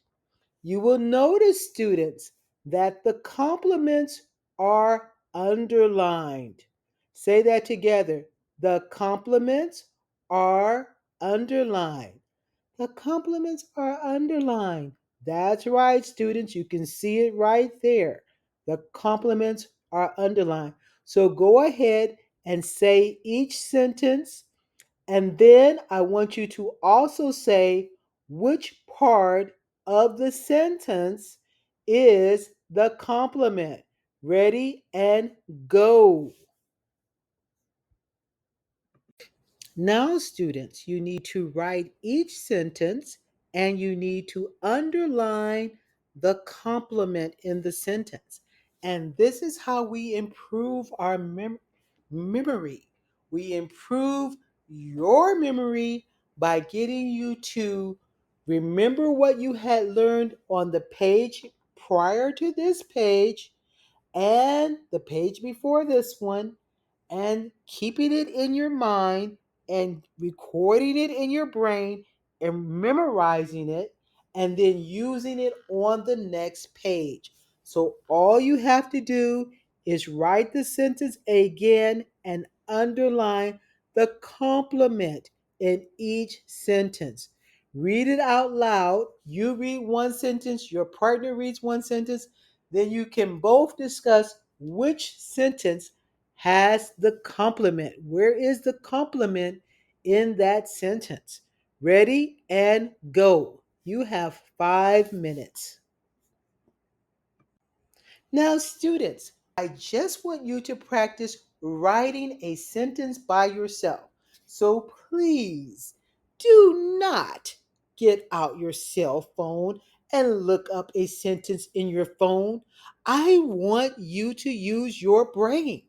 You will notice, students, that the complements are underlined. Say that together. The complements are underlined. The complements are underlined. That's right, students. You can see it right there. The complements are underlined. So go ahead and say each sentence, and then I want you to also say which part of the sentence is the complement. Ready and go. Now, students, you need to write each sentence and you need to underline the complement in the sentence. And this is how we improve our memory. We improve your memory by getting you to remember what you had learned on the page prior to this page and the page before this one, and keeping it in your mind and recording it in your brain and memorizing it and then using it on the next page. So all you have to do is write the sentence again and underline the complement in each sentence. Read it out loud. You read one sentence, your partner reads one sentence, then you can both discuss which sentence has the complement. Where is the complement in that sentence? Ready and go. You have 5 minutes. Now, students, I just want you to practice writing a sentence by yourself. So please do not get out your cell phone and look up a sentence in your phone. I want you to use your brain.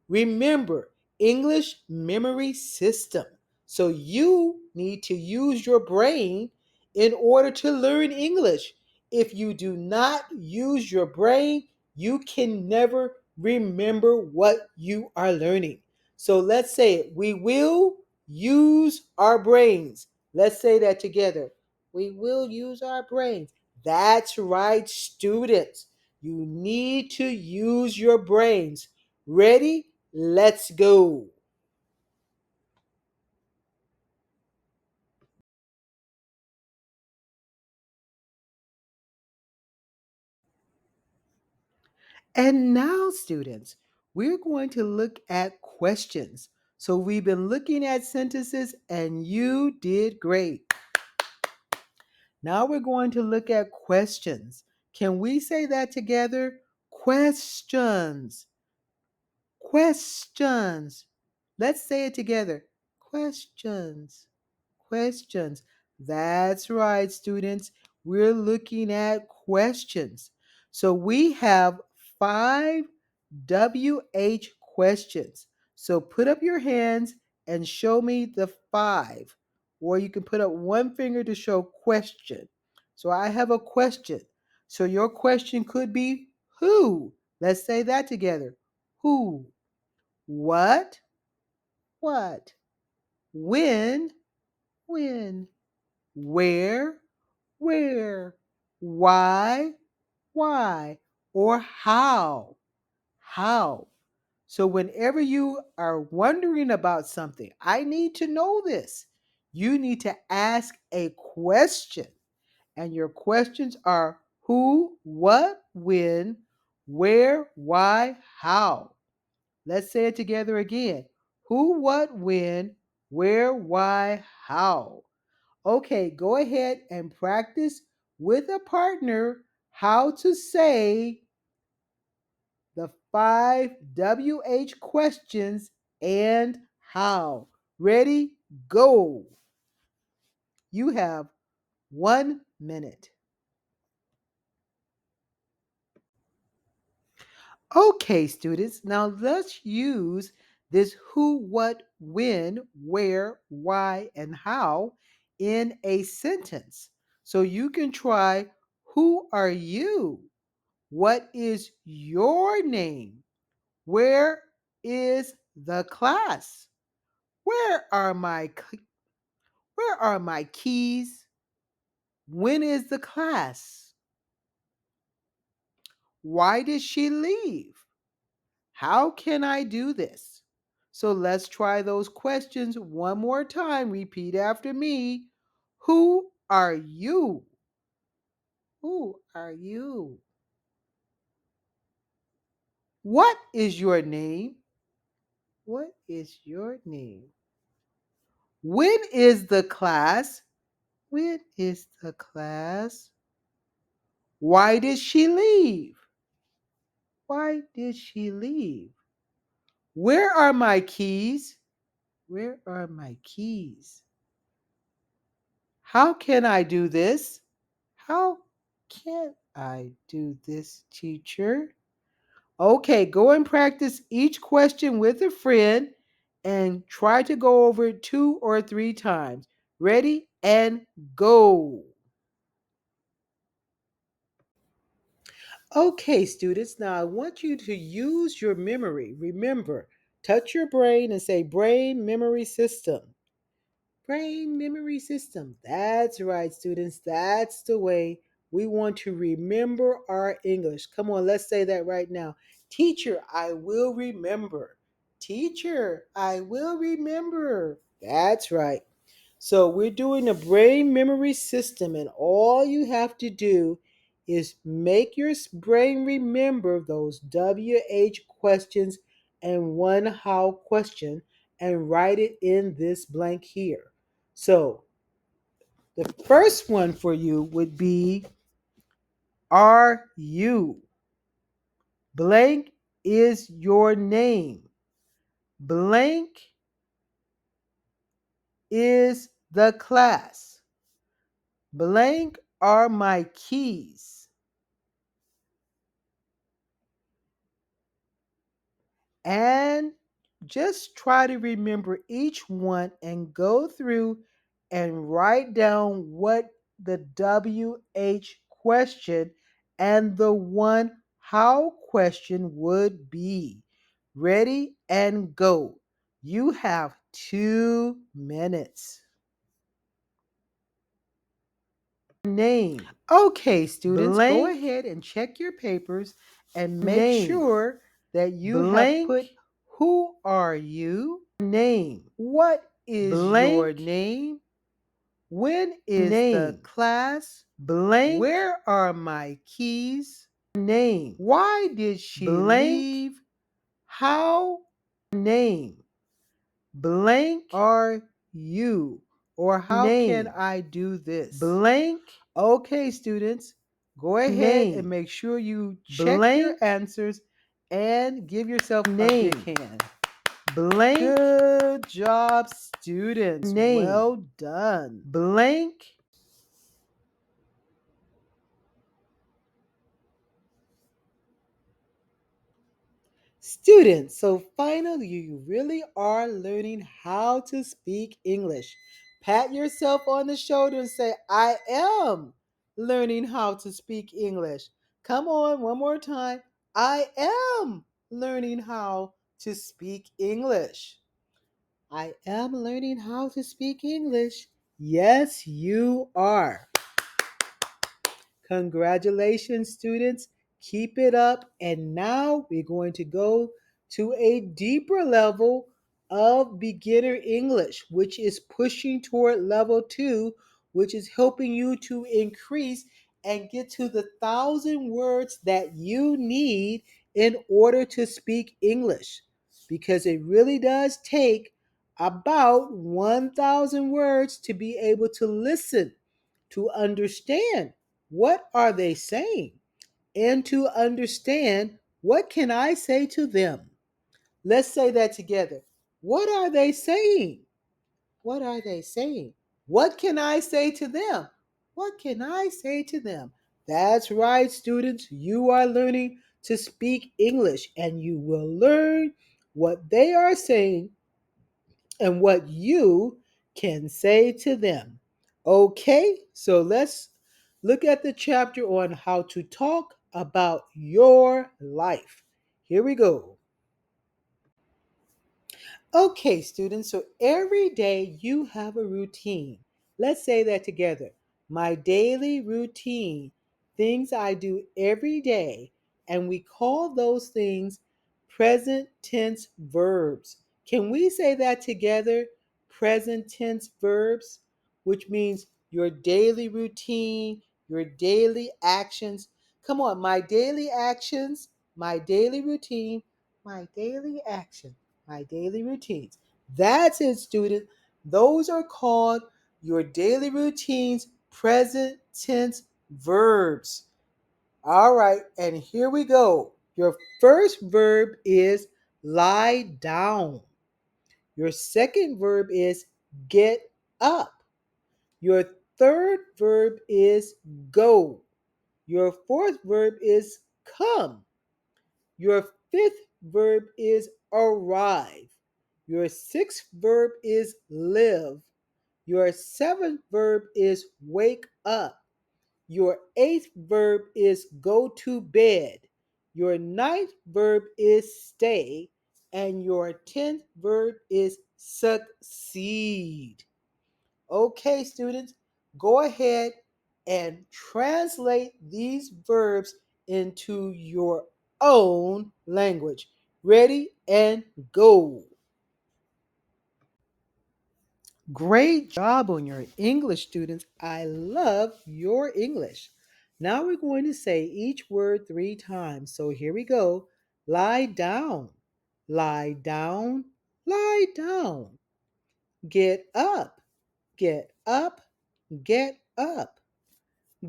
Remember, English memory system. So you need to use your brain in order to learn English. If you do not use your brain, you can never remember what you are learning. So let's say it. We will use our brains. Let's say that together. We will use our brains. That's right, students. You need to use your brains. Ready? Let's go. And now, students, we're going to look at questions. So we've been looking at sentences and you did great. Now we're going to look at questions. Can we say that together? Questions. Questions. Let's say it together. Questions. Questions. That's right, students. We're looking at questions. So we have 5 WH questions. So put up your hands and show me the 5. Or you can put up one finger to show question. So I have a question. So your question could be who? Let's say that together. Who? What? What? When? When? Where? Where? Why? Why? Or how? How? So, whenever you are wondering about something, I need to know this. You need to ask a question. And your questions are who, what, when, where, why, how. Let's say it together again. Who, what, when, where, why, how. Okay, go ahead and practice with a partner how to say the 5 WH questions and how. Ready? Go. You have 1 minute. Okay, students, now let's use this who, what, when, where, why, and how in a sentence. So you can try who are you? What is your name? Where is the class? Where are my where are my keys? When is the class? Why did she leave? How can I do this? So let's try those questions one more time. Repeat after me. Who are you? Who are you? What is your name? What is your name? When is the class? When is the class? Why did she leave? Why did she leave? Where are my keys? Where are my keys? How can I do this? How can I do this, teacher? Okay, go and practice each question with a friend and try to go over it 2 or 3 times. Ready and go. Okay, students, now I want you to use your memory. Remember, touch your brain and say brain memory system. Brain memory system. That's right, students. That's the way we want to remember our English. Come on, let's say that right now. Teacher, I will remember. Teacher, I will remember. That's right. So we're doing a brain memory system, and all you have to do is make your brain remember those WH questions and one how question and write it in this blank here. So the first one for you would be are you? Blank is your name. Blank is the class. Blank are my keys. And just try to remember each one and go through and write down what the WH question and the one how question would be. Ready and go. You have 2 minutes. Name. Okay, students, go ahead and check your papers and make sure that you have put who are you? Name. What is your name? When is the class? Where are my keys? Name. Why did she leave? How name blank are you? Or how can I do this? Blank. Okay, students, go ahead and make sure you check your answers and give yourself a big hand. Blank. Good job, students. Well done. Blank. Students, so finally you really are learning how to speak English. Pat yourself on the shoulder and say, I am learning how to speak English. Come on, one more time. I am learning how to speak English. I am learning how to speak English. Yes, you are. Congratulations, students. Keep it up. And now we're going to go to a deeper level of beginner English, which is pushing toward level 2, which is helping you to increase and get to the 1,000 words that you need in order to speak English. Because it really does take about 1,000 words to be able to listen, to understand what are they saying, and to understand what can I say to them. Let's say that together. What are they saying? What are they saying? What can I say to them? What can I say to them? That's right, students. You are learning to speak English, and you will learn what they are saying and what you can say to them. Okay, so let's look at the chapter on how to talk about your life. Here we go. Okay, students, so every day you have a routine. Let's say that together. My daily routine, things I do every day, and we call those things present tense verbs. Can we say that together? Present tense verbs, which means your daily routine, your daily actions. Come on, my daily actions, my daily routine, my daily action, my daily routines. That's it, student. Those are called your daily routines, present tense verbs. All right, and here we go. Your first verb is lie down. Your second verb is get up. Your third verb is go. Your fourth verb is come. Your fifth verb is arrive. Your sixth verb is live. Your seventh verb is wake up. Your eighth verb is go to bed. Your ninth verb is stay. And your 10th verb is succeed. Okay, students, go ahead and translate these verbs into your own language. Ready and go. Great job on your English, students. I love your English. Now we're going to say each word 3 times. So here we go. Lie down, lie down, lie down. Get up, get up, get up.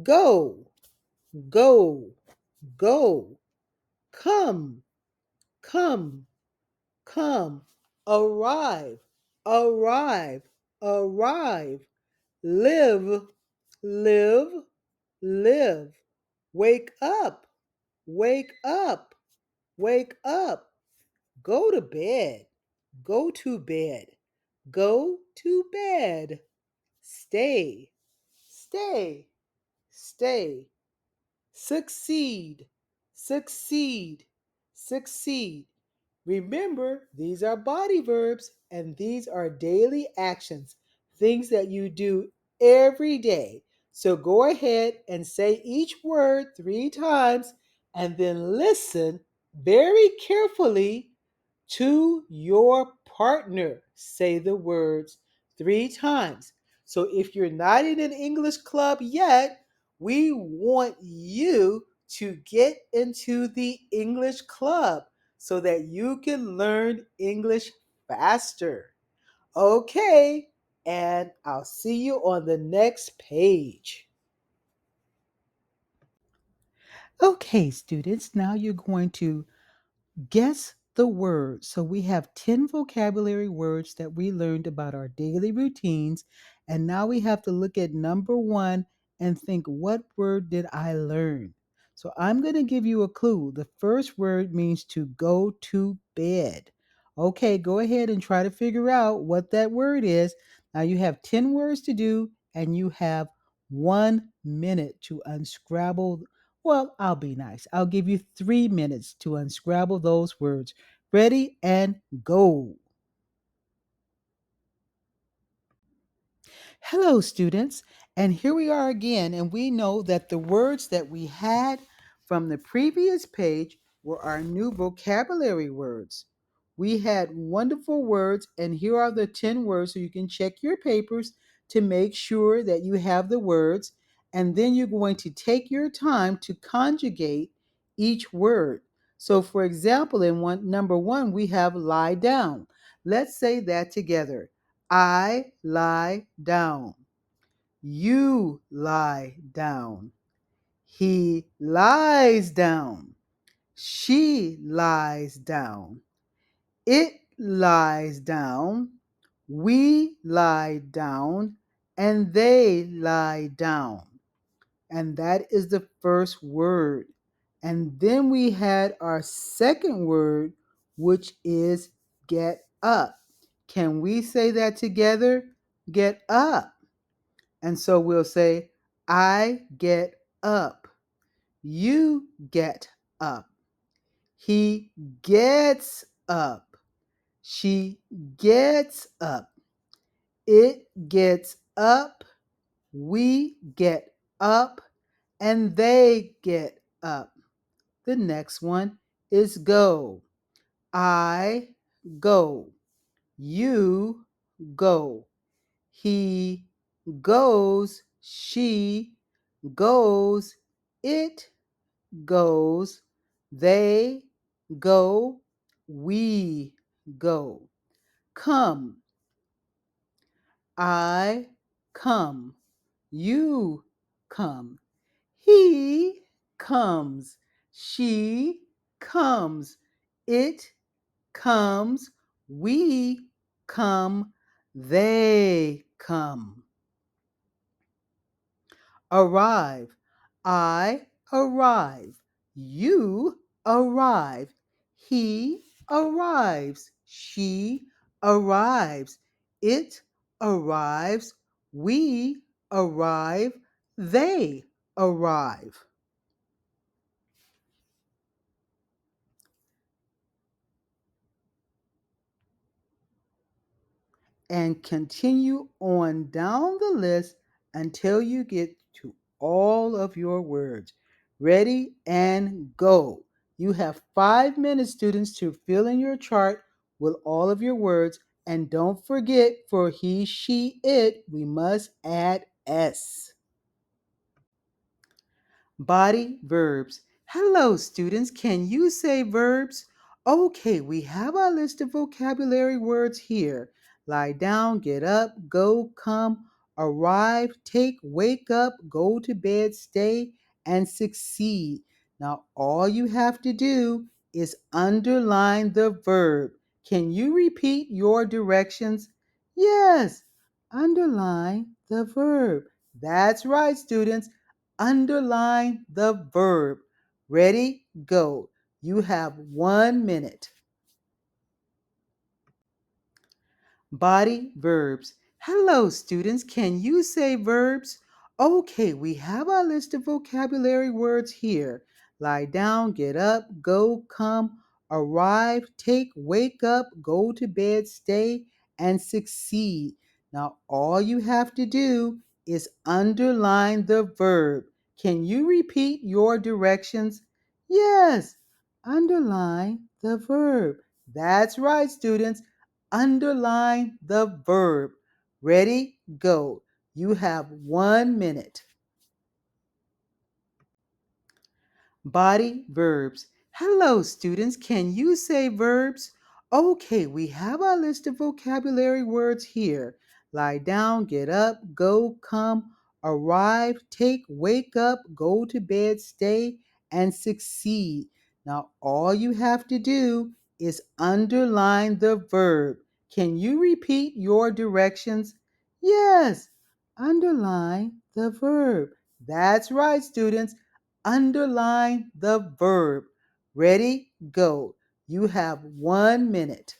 Go, go, go. Come, come, come. Arrive, arrive, arrive. Live, live, live. Wake up, wake up, wake up. Go to bed, go to bed, go to bed. Stay, stay, stay. Succeed, succeed, succeed. Remember, these are body verbs and these are daily actions, things that you do every day. So go ahead and say each word 3 times and then listen very carefully to your partner. Say the words 3 times. So if you're not in an English club yet, we want you to get into the English club so that you can learn English faster. Okay, and I'll see you on the next page. Okay, students, now you're going to guess the word. So we have 10 vocabulary words that we learned about our daily routines. And now we have to look at number one and think, what word did I learn? So I'm going to give you a clue. The first word means to go to bed. Okay, go ahead and try to figure out what that word is. Now you have 10 words to do, and you have 1 minute to unscrabble. Well, I'll be nice. I'll give you 3 minutes to unscrabble those words. Ready and go. Hello, students. And here we are again, and we know that the words that we had from the previous page were our new vocabulary words. We had wonderful words, and here are the 10 words so you can check your papers to make sure that you have the words. And then you're going to take your time to conjugate each word. So, for example, in number one, we have lie down. Let's say that together. I lie down. You lie down. He lies down. She lies down. It lies down. We lie down. And they lie down. And that is the first word. And then we had our second word, which is get up. Can we say that together? Get up. And so we'll say, I get up. You get up. He gets up. She gets up. It gets up. We get up. And they get up. The next one is go. I go. You go. He goes. She goes. It goes. They go. We go. Come. I come. You come. He comes. She comes. It comes. We come. They come. Arrive. I arrive. You arrive. He arrives. She arrives. It arrives. We arrive. They arrive. And continue on down the list until you get to all of your words. Ready and go. You have 5 minutes, students, to fill in your chart with all of your words. And don't forget, for he, she, it, we must add S. Body verbs. Hello, students. Can you say verbs? Okay, we have our list of vocabulary words here. Lie down, get up, go, come, arrive, take, wake up, go to bed, stay, and succeed. Now, all you have to do is underline the verb. Can you repeat your directions? Yes, underline the verb. That's right, students. Underline the verb. Ready, go. You have 1 minute. Body verbs. Hello, students. Can you say verbs? Okay, we have our list of vocabulary words here. Lie down, get up, go, come, arrive, take, wake up, go to bed, stay, and succeed. Now, all you have to do is underline the verb. Can you repeat your directions? Yes, underline the verb. That's right, students. Underline the verb. Ready? Go. You have 1 minute. Body verbs. Hello, students. Can you say verbs? Okay, we have our list of vocabulary words here. Lie down, get up, go, come, arrive, take, wake up, go to bed, stay, and succeed. Now, all you have to do is underline the verb. Can you repeat your directions? Yes, underline the verb. That's right, students. Underline the verb. Ready? Go. You have 1 minute.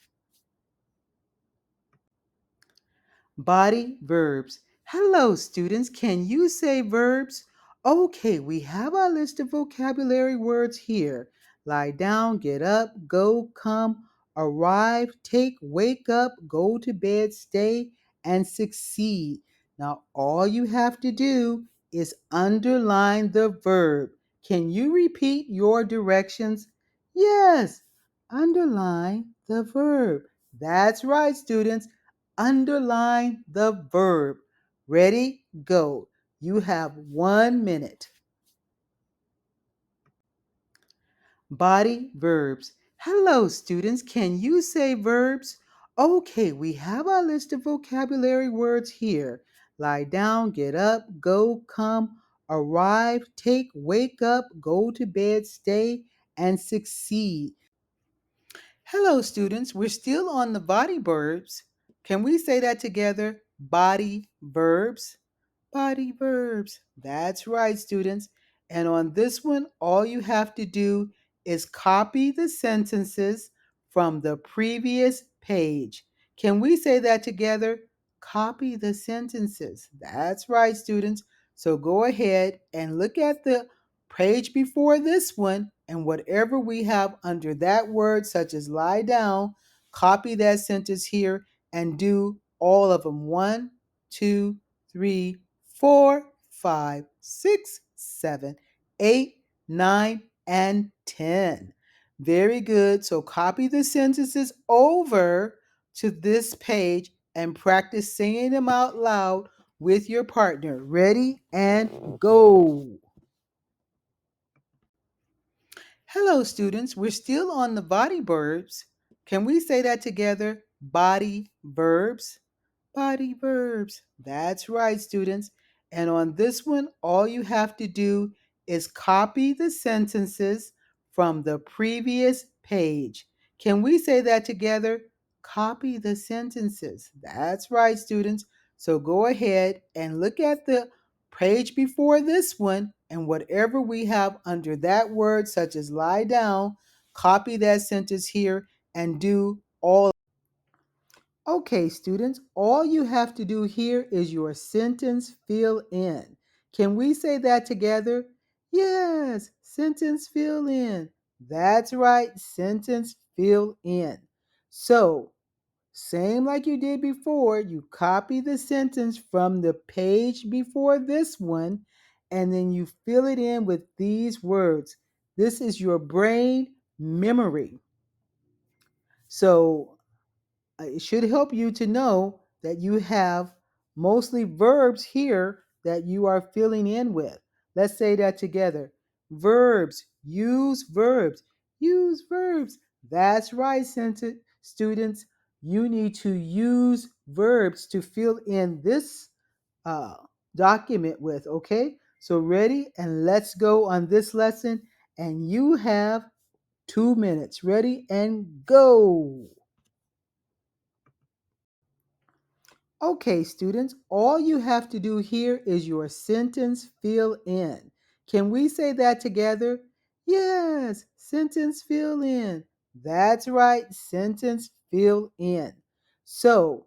Body verbs. Hello, students. Can you say verbs? Okay, we have our list of vocabulary words here. Lie down, get up, go, come, arrive, take, wake up, go to bed, stay, and succeed. Now, all you have to do is underline the verb. Can you repeat your directions? Yes, underline the verb. That's right, students. Underline the verb. Ready? Go. You have 1 minute. Body verbs. Hello, students. Can you say verbs? Okay, we have our list of vocabulary words here. Lie down, get up, go, come, arrive, take, wake up, go to bed, stay, and succeed. Hello, students. We're still on the body verbs. Can we say that together? Body verbs. Body verbs. That's right, students. And on this one, all you have to do is copy the sentences from the previous page. Can we say that together? Copy the sentences. That's right, students. So go ahead and look at the page before this one, and whatever we have under that word, such as lie down, copy that sentence here and do all of them. 1, 2, 3, 4, 5, 6, 7, 8, 9, and 10. Very good. So copy the sentences over to this page and practice singing them out loud with your partner. Ready and go. Hello, students. We're still on the body verbs. Can we say that together? Body verbs. Body verbs. That's right, students. And on this one, all you have to do is copy the sentences from the previous page. Can we say that together? Copy the sentences. That's right, students. So go ahead and look at the page before this one, and whatever we have under that word, such as lie down, copy that sentence here and do all. Okay, students, all you have to do here is your sentence fill in. Can we say that together? Yes, sentence fill in. That's right, sentence fill in. So, same like you did before, you copy the sentence from the page before this one, and then you fill it in with these words. This is your brain memory. So, it should help you to know that you have mostly verbs here that you are filling in with. Let's say that together. Verbs, use verbs, use verbs. That's right, students. You need to use verbs to fill in this uh, document with, okay? So ready? And let's go on this lesson. And you have 2 minutes. Ready and go. Okay, students, all you have to do here is your sentence fill in. Can we say that together? Yes, sentence fill in. That's right, sentence fill in. So,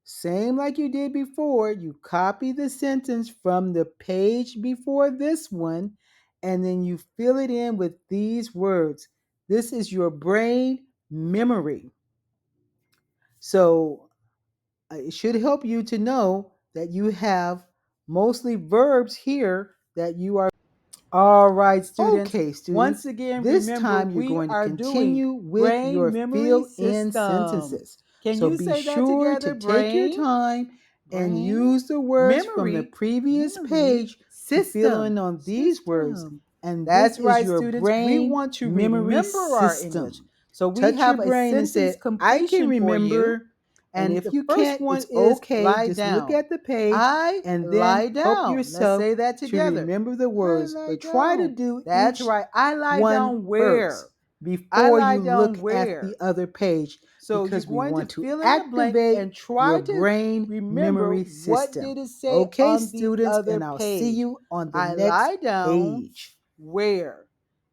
same like you did before, you copy the sentence from the page before this one, and then you fill it in with these words. This is your brain memory. So it should help you to know that you have mostly verbs here that you are. All right, students. Okay, students, Once again, this remember time you're we going to are doing continue with brain your memory fill in systems. sentences. Can So you be say that sure to together? take your Brain, time and brain, use the words from the memory, previous memory page to fill system, in on these words. system. And this That's is right, your students. We brain want to memory remember our English. system. So we Touch your have a brain and sentence say, I can completion for you. remember. And And if the you first can't, one it's is okay. lie Just look down. at the page I and then lie help down. Let's yourself say that to together. remember the I words, lie but try to down. do That's each right. I lie one down first where? I before lie you down look at the where? other page So you're because we going to want to fill in the blank activate and your try to brain remember memory what system. did it say Okay, on the students, other and I'll see page. you on the I next lie down page. where?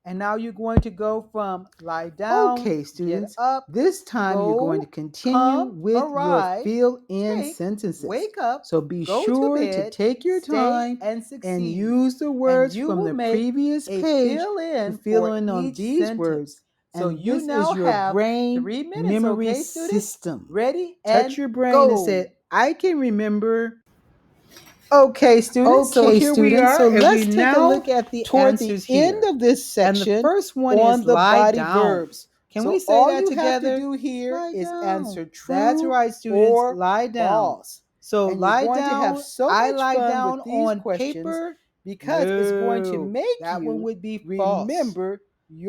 And now you're going to go from lie down, Okay, get students, up, this time you're going to go, continue come, with your arrive, fill in take, sentences. wake up, So be go to sure to bed, take your stay, time and and succeed. use the And words you from will the make previous a page fill to in fill for in on each these words. sentence. So And you this is now your have brain 3 minutes, memory okay, students? system. Ready Touch and your brain and go. say, I can remember. Okay, students, so Okay, here we students, are, so and we let's take a now look at the toward the answers end here. of this And the section first one is on the lie body down. verbs. Can we So say all that you have to together? do here Lie is down. answer That's true right, students. or Lie down. false. So And you're lie going to have down. so I much lie fun down with these on questions paper. because it's going to No, make that one you would be false. remember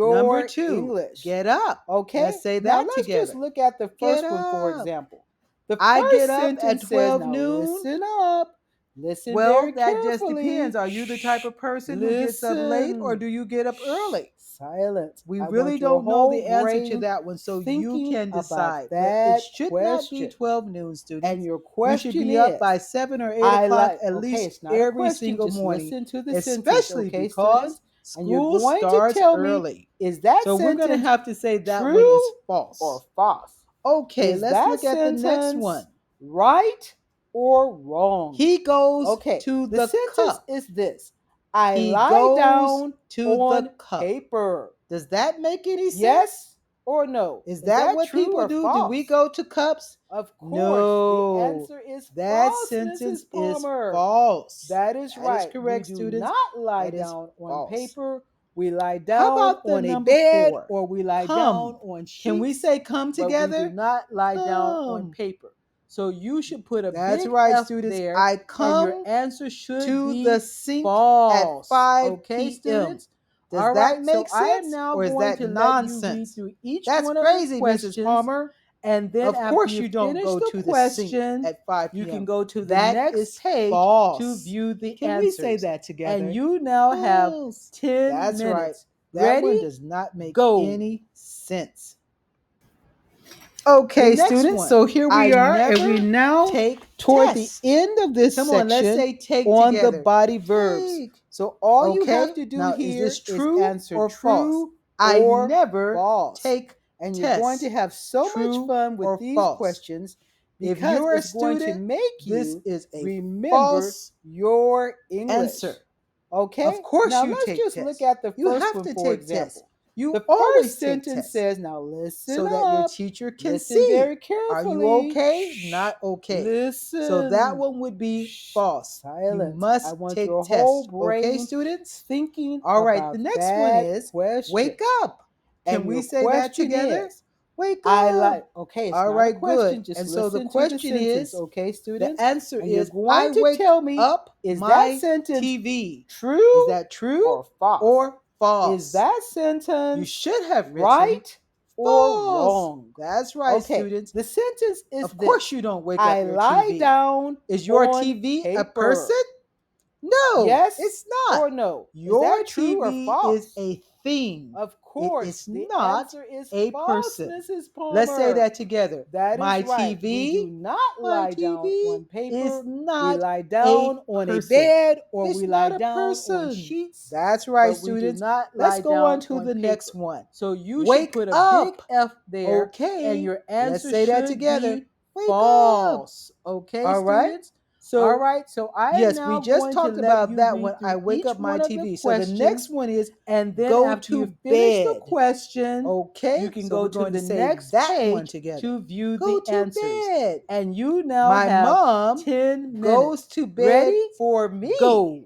Number your two, English. get up. Okay, Let's say now that let's just together. look at the Get first one, for up. example. The I get first up at sentence says, 12 now noon. listen up, listen Well, very that just depends. carefully. Are you the type Shh, of person who gets up late or listen. do you get up Shh, early? silence. We I really want your don't know whole the answer to brain that one, so you thinking can about decide. But it that should not be question. 12 noon, And students. your You should question be up is, by 7 or 8 I o'clock like, at okay, least it's not a every question, single just morning, listen to the sentence, especially okay, because students? And you're school going to starts tell me, early. is that So we're going to sentence have to say that one true is or false. false? Okay, Is let's that look at the next sentence one. right or wrong? He goes Okay, to the the sentence cup. is this: I He lie goes down to the on cup. paper. Does that make any sense? Yes or no? Is Is that that what true people or do? Do we false? go to cups? Of course, the No. answer is That false, sentence Mrs. is Palmer. false. That is That is right. We correct, do students. not lie That is down on false. paper. We lie How down about the on a number bed 4? or we lie down Come. on Can we sheets, say come but we do together? not lie down on Come. paper. So you should put a That's big right, F students. there, I and your come answer should to the be sink at false. 5 Okay, p.m. students? Does All that right, so make I am sense now or is going that to let you read nonsense? through each That's one of the crazy, Mrs. questions. Palmer. And then Of after course, you you don't finish go the to the sink question, at 5 you can p.m. go to the That next is page to false. view the Can we say answers. that And together? you now have False. 10 That's right. minutes. That Ready? one does not make Go. any sense. The Okay, next students, one. so here I we are, and we never now take toward the tests. end of this Come on, let's section say take on the together. body verbs. Take. So all you have Okay, to do now is here this is true answer or false? true I or never false. take And you're going to tests. have so much True fun with or these false? questions If because you're a it's going to student, make this you is a remember false your answer. English. Okay? Of course, Now you let's take just look tests. at the You first have one, to for take tests. example. You The always first take sentence tests says, now listen so that your up, teacher can listen see. very Are you carefully. okay? Shh. Not okay. So that Listen. one would be Shh. false. You Silence. I must want take your whole tests. Okay, brain students? thinking All right, the about next one that is question. wake up. Can And we your say that question together? is, Wake I up. like, okay, it's All not a right, good. question. Just And so the listen to the question sentence, is okay, the students? answer And you're is going I to wake tell me, up is that my sentence TV. Is true that true or false? or Is false? that You sentence should have written right or false. wrong? That's right, Okay, students. the sentence is Of course, this: you don't wake I up your lie TV. down Is your on TV a person? paper. No, Yes it's or not. no? Is Your that true or TV is false? a thing. Of It course, is the not answer is a false, person. Mrs. Let's say Palmer. that together. That is My right. We do TV, not my lie down TV on is paper. We not lie a down on a person. bed or It's we lie not a down on person. sheets, That's right, but we do students. not Let's lie go on down to on the next paper. one. So you should Wake put a big up. F there, and Okay, your let's answer say that should together. be Wake up. false. Okay, All right. students? All So, right, so I am yes, we now just going to talked let about you that when read I through wake each up my one of the TV. So the next questions, one is and then go after you to finish the bed. question, you Okay, can so go we're to going to the say next that one page together. to view Go the to answers. bed. And you now My have mom 10 goes minutes. to bed Ready? for me. Go.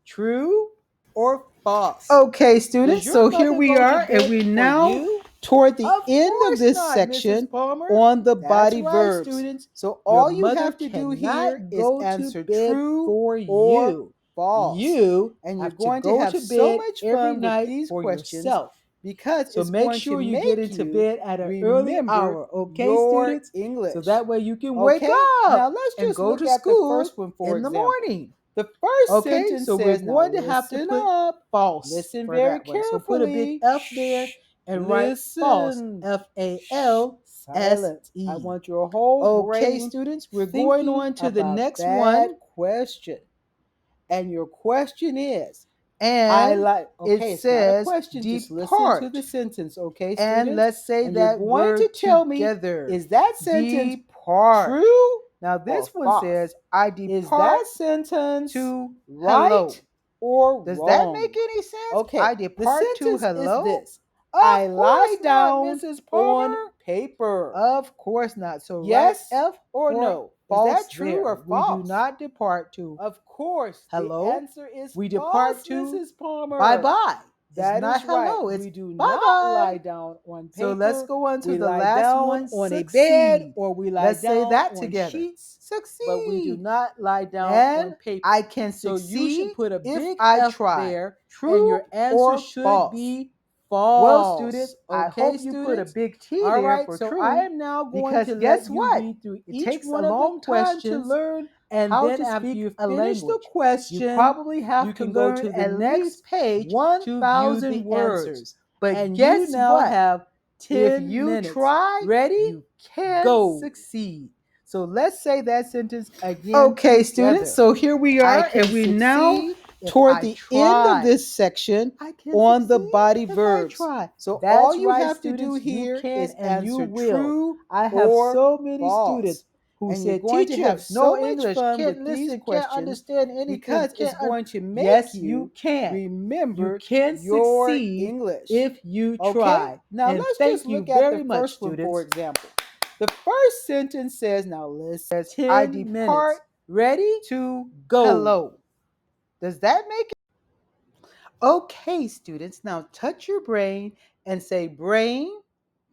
True or false? Okay, Does students, so your here mother we go to are, and bed we for now you? toward the Of end of course this not, Mrs. section Palmer. on the That's body right, verbs. students. So Your all you mother have to do here cannot is go to answer bed true for or you. false. You And you're have to going to go have to so bed much every fun with night these for questions yourself. because So it's make going to sure you get make into you bed at an early remember hour, okay, your students? So English. that way you can wake Okay, now up let's and just go look to at the school first one, for in the example. morning. The first Okay, sentence so we're says, now going to have to listen put up, false listen for very that one. So put a big carefully. F there Shh, and write false. listen. Shh, False. silence. I want your whole Okay, brain students, we're going thinking on to the about next that one. question. And your question is, I And like, it okay, it's not a says question, just listen to the depart. sentence, okay, And students? let's say And you're that going to word tell me, together. is that sentence Depart. true Now, or this one false? says, I Is depart that sentence to hello. right or Does that make wrong? any sense? I Okay, the depart to sentence is hello? this: I Of lie course not, down Mrs. on Palmer. paper. Of course not. So write Yes F or for no? Is false that true there. or We do false? not depart to Of course, the hello. answer is We false, depart to Mrs. bye Palmer. bye. It's That not is right. hello, it's We do bye not bye. lie down on So let's paper. go on to We the lie last down one, on a bed succeed. or we lie Let's say down that on together. sheets, but we do Succeed. not lie down on And I paper. can So you should succeed put a if big I F try. there, and True your answer or should false? be Well, false. students, I Okay, hope you put a students? big T All there right, for so I true am now going because to guess let you what? read through It each takes a one of the long time to questions learn, and how then to after speak you a finish the language. You question, probably you have to can go learn to the at next least page to view 1,000 the words. answers. But And you guess now what? have If 10 you minutes. try, Ready? you can Go. succeed. So let's say that sentence again Okay, students, together. so here we I are, and can we now succeed if toward I the end of try. this section I can on the succeed body if I verbs. try. So all That's you right, have to do students, you here can is and you answer will. true I have or so many false. students who And you're said, going to have teacher, no so much English, fun can't with these listen, can't questions understand anything. because it's going to make Yes, you you can. You remember can your succeed English. if you Okay, try. now And let's just thank you look at the very much, first one, for students. example. The first sentence says, now listen, I 10 depart minutes. Ready? to Go. hello. Does that make it? Okay, students, now touch your brain and say brain,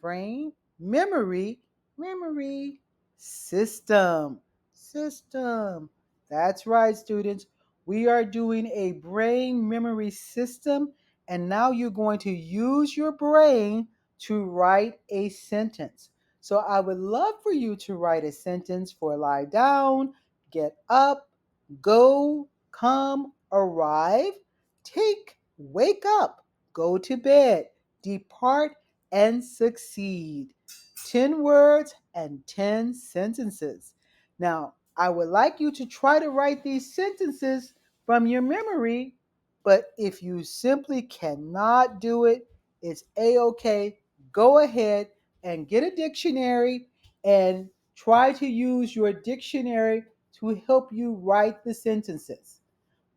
brain, memory, memory, system, system. That's right, students. We are doing a brain memory system, and now you're going to use your brain to write a sentence. So I would love for you to write a sentence for lie down, get up, go, come, arrive, take, wake up, go to bed, depart, and succeed. 10 words and 10 sentences. Now, I would like you to try to write these sentences from your memory, but if you simply cannot do it, it's a okay. Go ahead and get a dictionary and try to use your dictionary to help you write the sentences.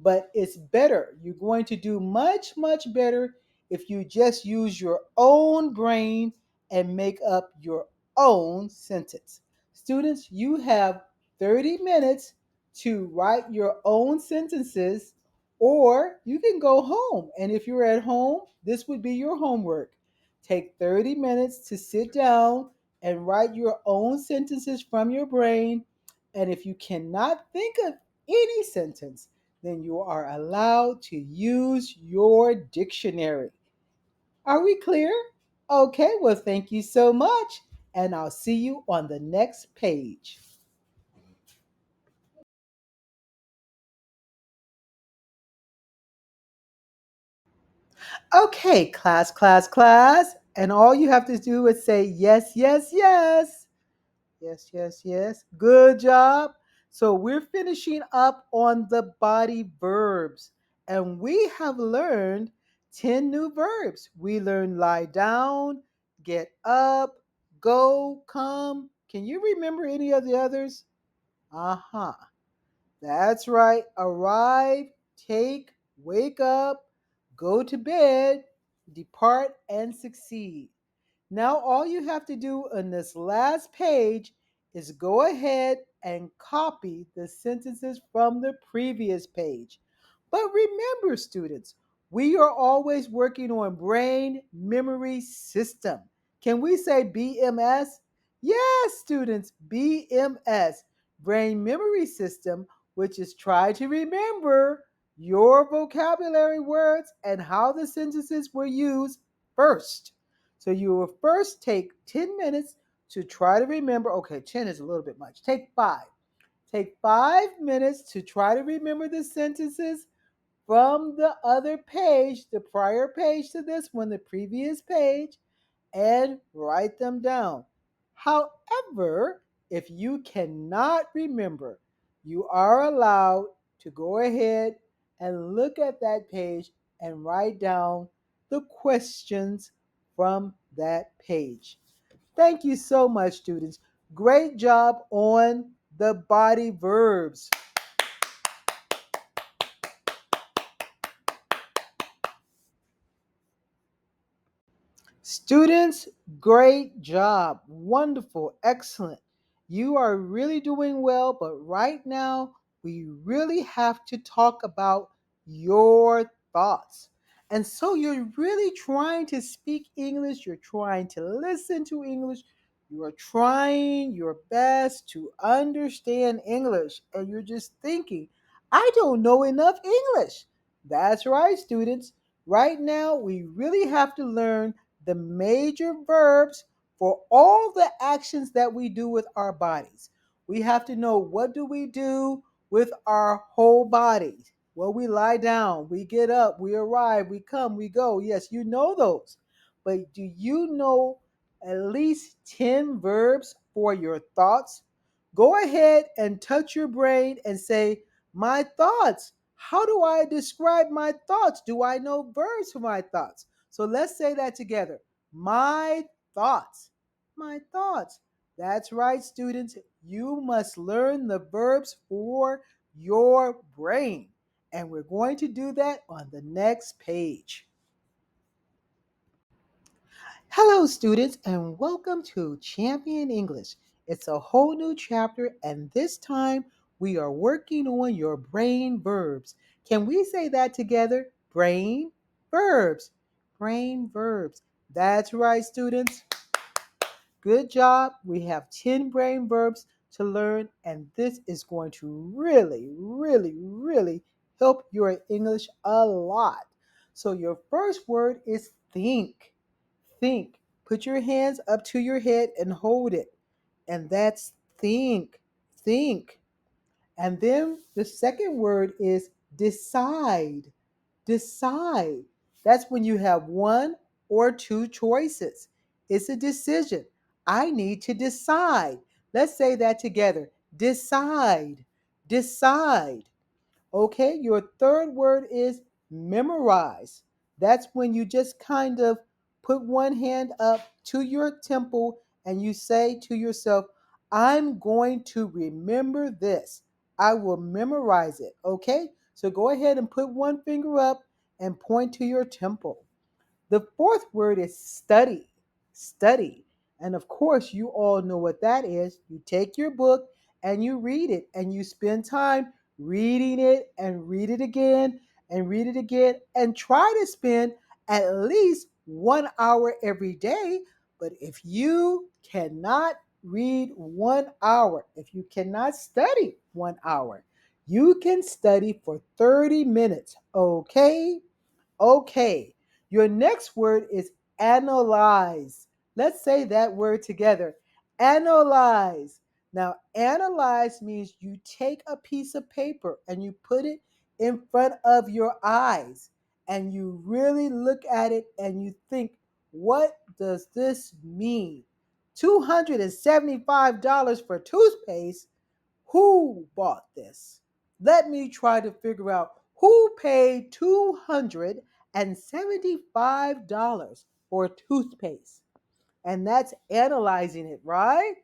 But it's better. You're going to do much, much better if you just use your own brain and make up your own sentence. Students, you have 30 minutes to write your own sentences, or you can go home. And if you're at home, this would be your homework. Take 30 minutes to sit down and write your own sentences from your brain. And if you cannot think of any sentence, then you are allowed to use your dictionary. Are we clear? Okay, well, thank you so much, and I'll see you on the next page. Okay, class, class, class. And all you have to do is say yes, yes, yes. Yes, yes, yes. Good job. So we're finishing up on the body verbs, and we have learned 10 new verbs. We learned lie down, get up, go, come. Can you remember any of the others? Uh huh. That's right. Arrive, take, wake up, go to bed, depart, and succeed. Now, all you have to do on this last page is go ahead and copy the sentences from the previous page. But remember, students, we are always working on brain memory system. Can we say BMS? Yes, students, BMS, brain memory system, which is try to remember your vocabulary words and how the sentences were used first. So you will first take 10 minutes to try to remember. Okay, 10 is a little bit much. Take five. Take 5 minutes to try to remember the sentences from the other page, the prior page to this one, the previous page, and write them down. However, if you cannot remember, you are allowed to go ahead and look at that page and write down the questions from that page. Thank you so much, students. Great job on the body verbs. Students, great job. Wonderful. Excellent. You are really doing well, but right now we really have to talk about your thoughts. And so you're really trying to speak English, you're trying to listen to English, you are trying your best to understand English, and you're just thinking, I don't know enough English. That's right, students. Right now, we really have to learn the major verbs for all the actions that we do with our bodies. We have to know what do we do with our whole body. Well, we lie down, we get up, we arrive, we come, we go. Yes, you know those. But do you know at least 10 verbs for your thoughts? Go ahead and touch your brain and say, my thoughts. How do I describe my thoughts? Do I know verbs for my thoughts? So let's say that together. My thoughts. My thoughts. That's right, students. You must learn the verbs for your brain. And we're going to do that on the next page. Hello, students, and welcome to Champion English. It's a whole new chapter, and this time we are working on your brain verbs. Can we say that together? Brain verbs. Brain verbs. That's right, students. Good job. We have 10 brain verbs to learn, and this is going to really, really, really help your English a lot. So, your first word is think. Think. Put your hands up to your head and hold it. And that's think. Think. And then the second word is decide. Decide. That's when you have one or two choices. It's a decision. I need to decide. Let's say that together. Decide. Decide. Okay, your third word is memorize. That's when you just kind of put one hand up to your temple and you say to yourself, I'm going to remember this. I will memorize it. Okay, so go ahead and put one finger up and point to your temple. The fourth word is study. Study. And of course, you all know what that is. You take your book and you read it and you spend time reading it and read it again and read it again and try to spend at least 1 hour every day. But if you cannot read 1 hour, if you cannot study 1 hour, you can study for 30 minutes. Okay? Okay, your next word is analyze. Let's say that word together. Analyze. Now, analyze means you take a piece of paper and you put it in front of your eyes and you really look at it and you think, what does this mean? $275 for toothpaste? Who bought this? Let me try to figure out who paid $275 for toothpaste. And that's analyzing it, right?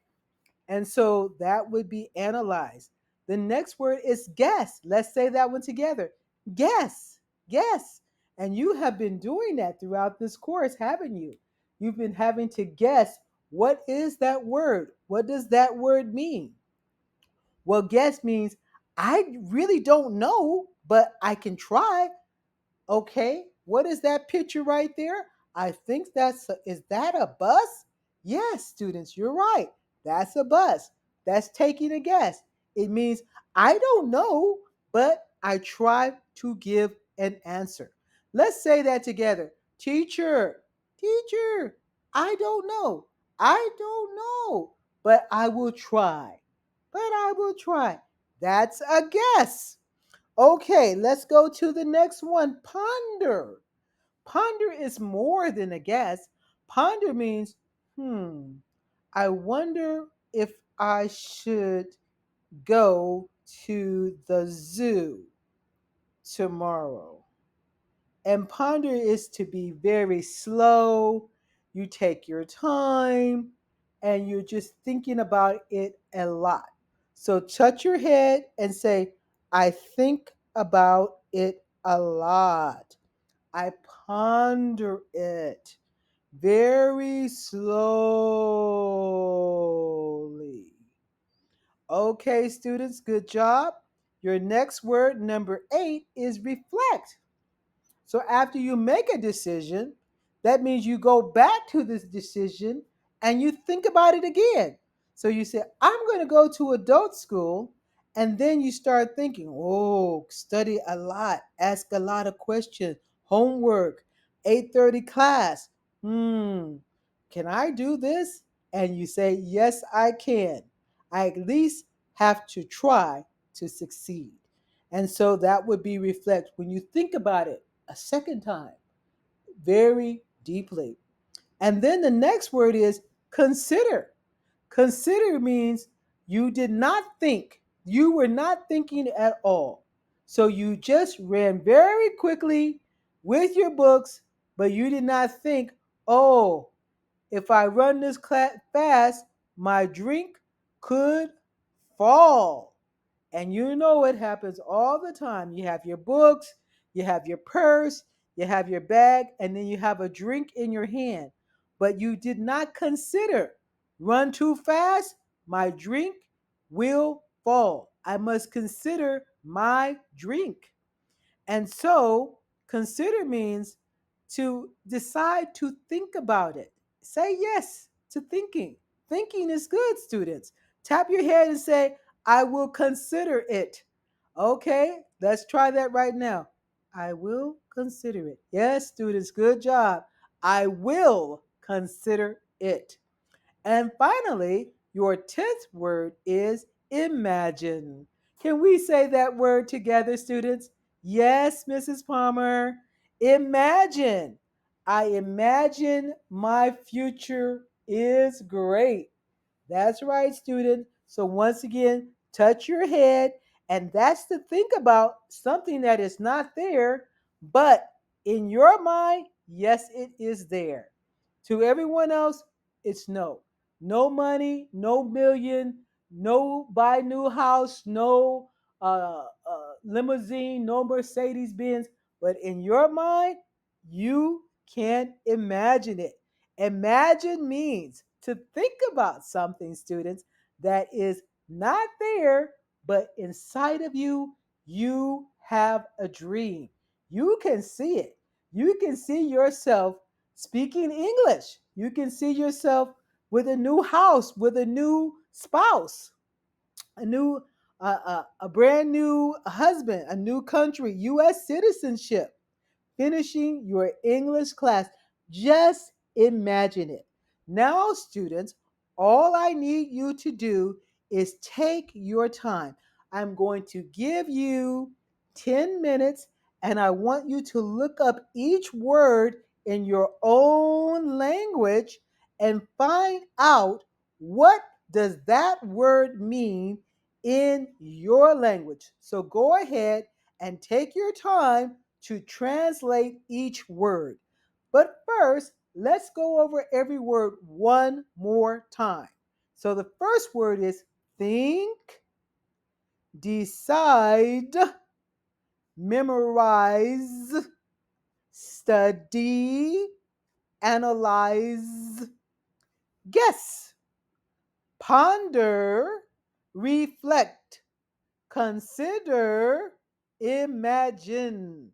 And so that would be analyzed. The next word is guess. Let's say that one together. Guess, guess. And you have been doing that throughout this course, haven't you? You've been having to guess, what is that word? What does that word mean? Well, guess means I really don't know, but I can try. Okay, what is that picture right there? I think is that a bus? Yes, students, you're right. That's a bus. That's taking a guess. It means I don't know, but I try to give an answer. Let's say that together. Teacher, teacher, I don't know. I don't know, but I will try. But I will try. That's a guess. Okay, let's go to the next one. Ponder. Ponder is more than a guess. Ponder means, I wonder if I should go to the zoo tomorrow. And ponder is to be very slow. You take your time and you're just thinking about it a lot. So touch your head and say, I think about it a lot. I ponder it very slowly. Okay, students, good job. Your next word, number 8, is reflect. So after you make a decision, that means you go back to this decision and you think about it again. So you say, I'm going to go to adult school. And then you start thinking, oh, study a lot, ask a lot of questions, homework, 8:30 class. Can I do this? And you say, yes, I can. I at least have to try to succeed. And so that would be reflect when you think about it a second time very deeply. And then the next word is consider. Consider means you did not think, you were not thinking at all. So you just ran very quickly with your books, but you did not think, oh, if I run this class fast, my drink could fall. And you know it happens all the time. You have your books, you have your purse, you have your bag, and then you have a drink in your hand. But you did not consider run too fast, my drink will fall. I must consider my drink. And so, consider means to decide to think about it. Say yes to thinking. Thinking is good, students. Tap your head and say, I will consider it. Okay, let's try that right now. I will consider it. Yes, students, good job. I will consider it. And finally, your 10th word is imagine. Can we say that word together, students? Yes, Mrs. Palmer. Imagine. I imagine my future is great. That's right, student. So once again, touch your head, and that's to think about something that is not there, but in your mind, yes, it is there. To everyone else, it's no. No money, no million, no buy new house, no limousine, no Mercedes Benz. But in your mind, you can't imagine it. Imagine means to think about something, students, that is not there, but inside of you, you have a dream. You can see it. You can see yourself speaking English. You can see yourself with a new house, with a new spouse, a brand new husband, a new country, U.S. citizenship, finishing your English class. Just imagine it. Now, students, all I need you to do is take your time. I'm going to give you 10 minutes and I want you to look up each word in your own language and find out what does that word mean in your language. So go ahead and take your time to translate each word. But first, let's go over every word one more time. So the first word is think, decide, memorize, study, analyze, guess, ponder, reflect, consider, imagine.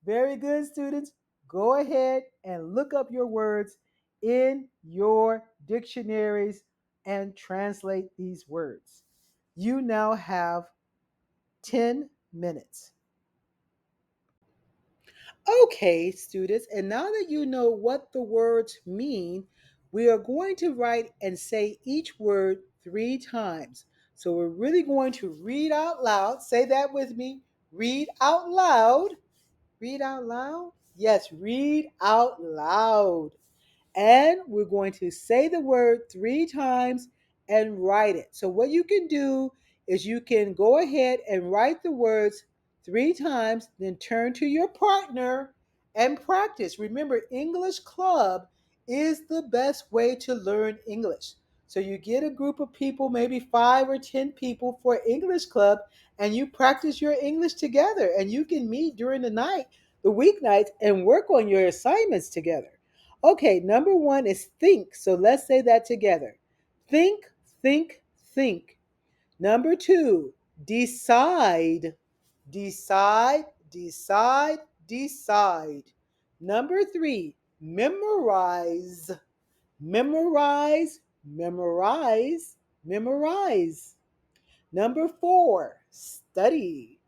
Very good, students. Go ahead and look up your words in your dictionaries and translate these words. You now have 10 minutes. Okay, students, and now that you know what the words mean, we are going to write and say each word 3 times. So we're really going to read out loud. Say that with me. Read out loud. Read out loud. Yes, read out loud. And we're going to say the word 3 times and write it. So, what you can do is you can go ahead and write the words 3 times, then turn to your partner and practice. Remember, English Club is the best way to learn English. So, you get a group of people, maybe 5 or 10 people for English Club, and you practice your English together. And you can meet during the night, the weeknights, and work on your assignments together. Okay, number one is think. So let's say that together. Think, think, think. Number two, decide. Decide, decide, decide. Number three, memorize. Memorize, memorize, memorize. Number four, study.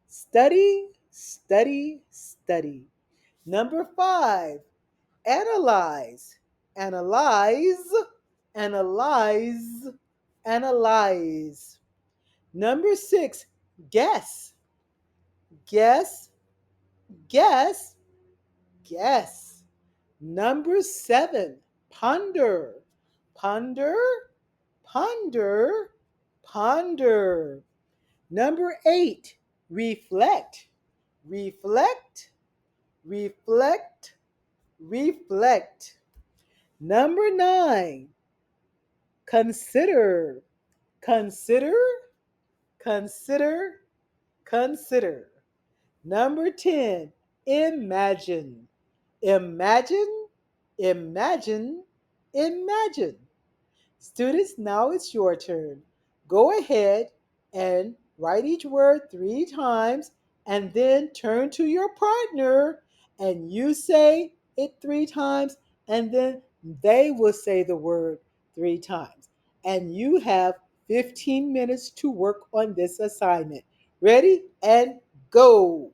Study, study, study. Number five, analyze, analyze, analyze, analyze. Number six, guess, guess, guess, guess. Number seven, ponder, ponder, ponder, ponder. Number eight, reflect, reflect, reflect, reflect. Number nine, consider, consider, consider, consider. Number 10, imagine, imagine, imagine, imagine. Students, now it's your turn. Go ahead and write each word 3 times and then turn to your partner and you say it 3 times and then they will say the word 3 times. And you have 15 minutes to work on this assignment. Ready and go.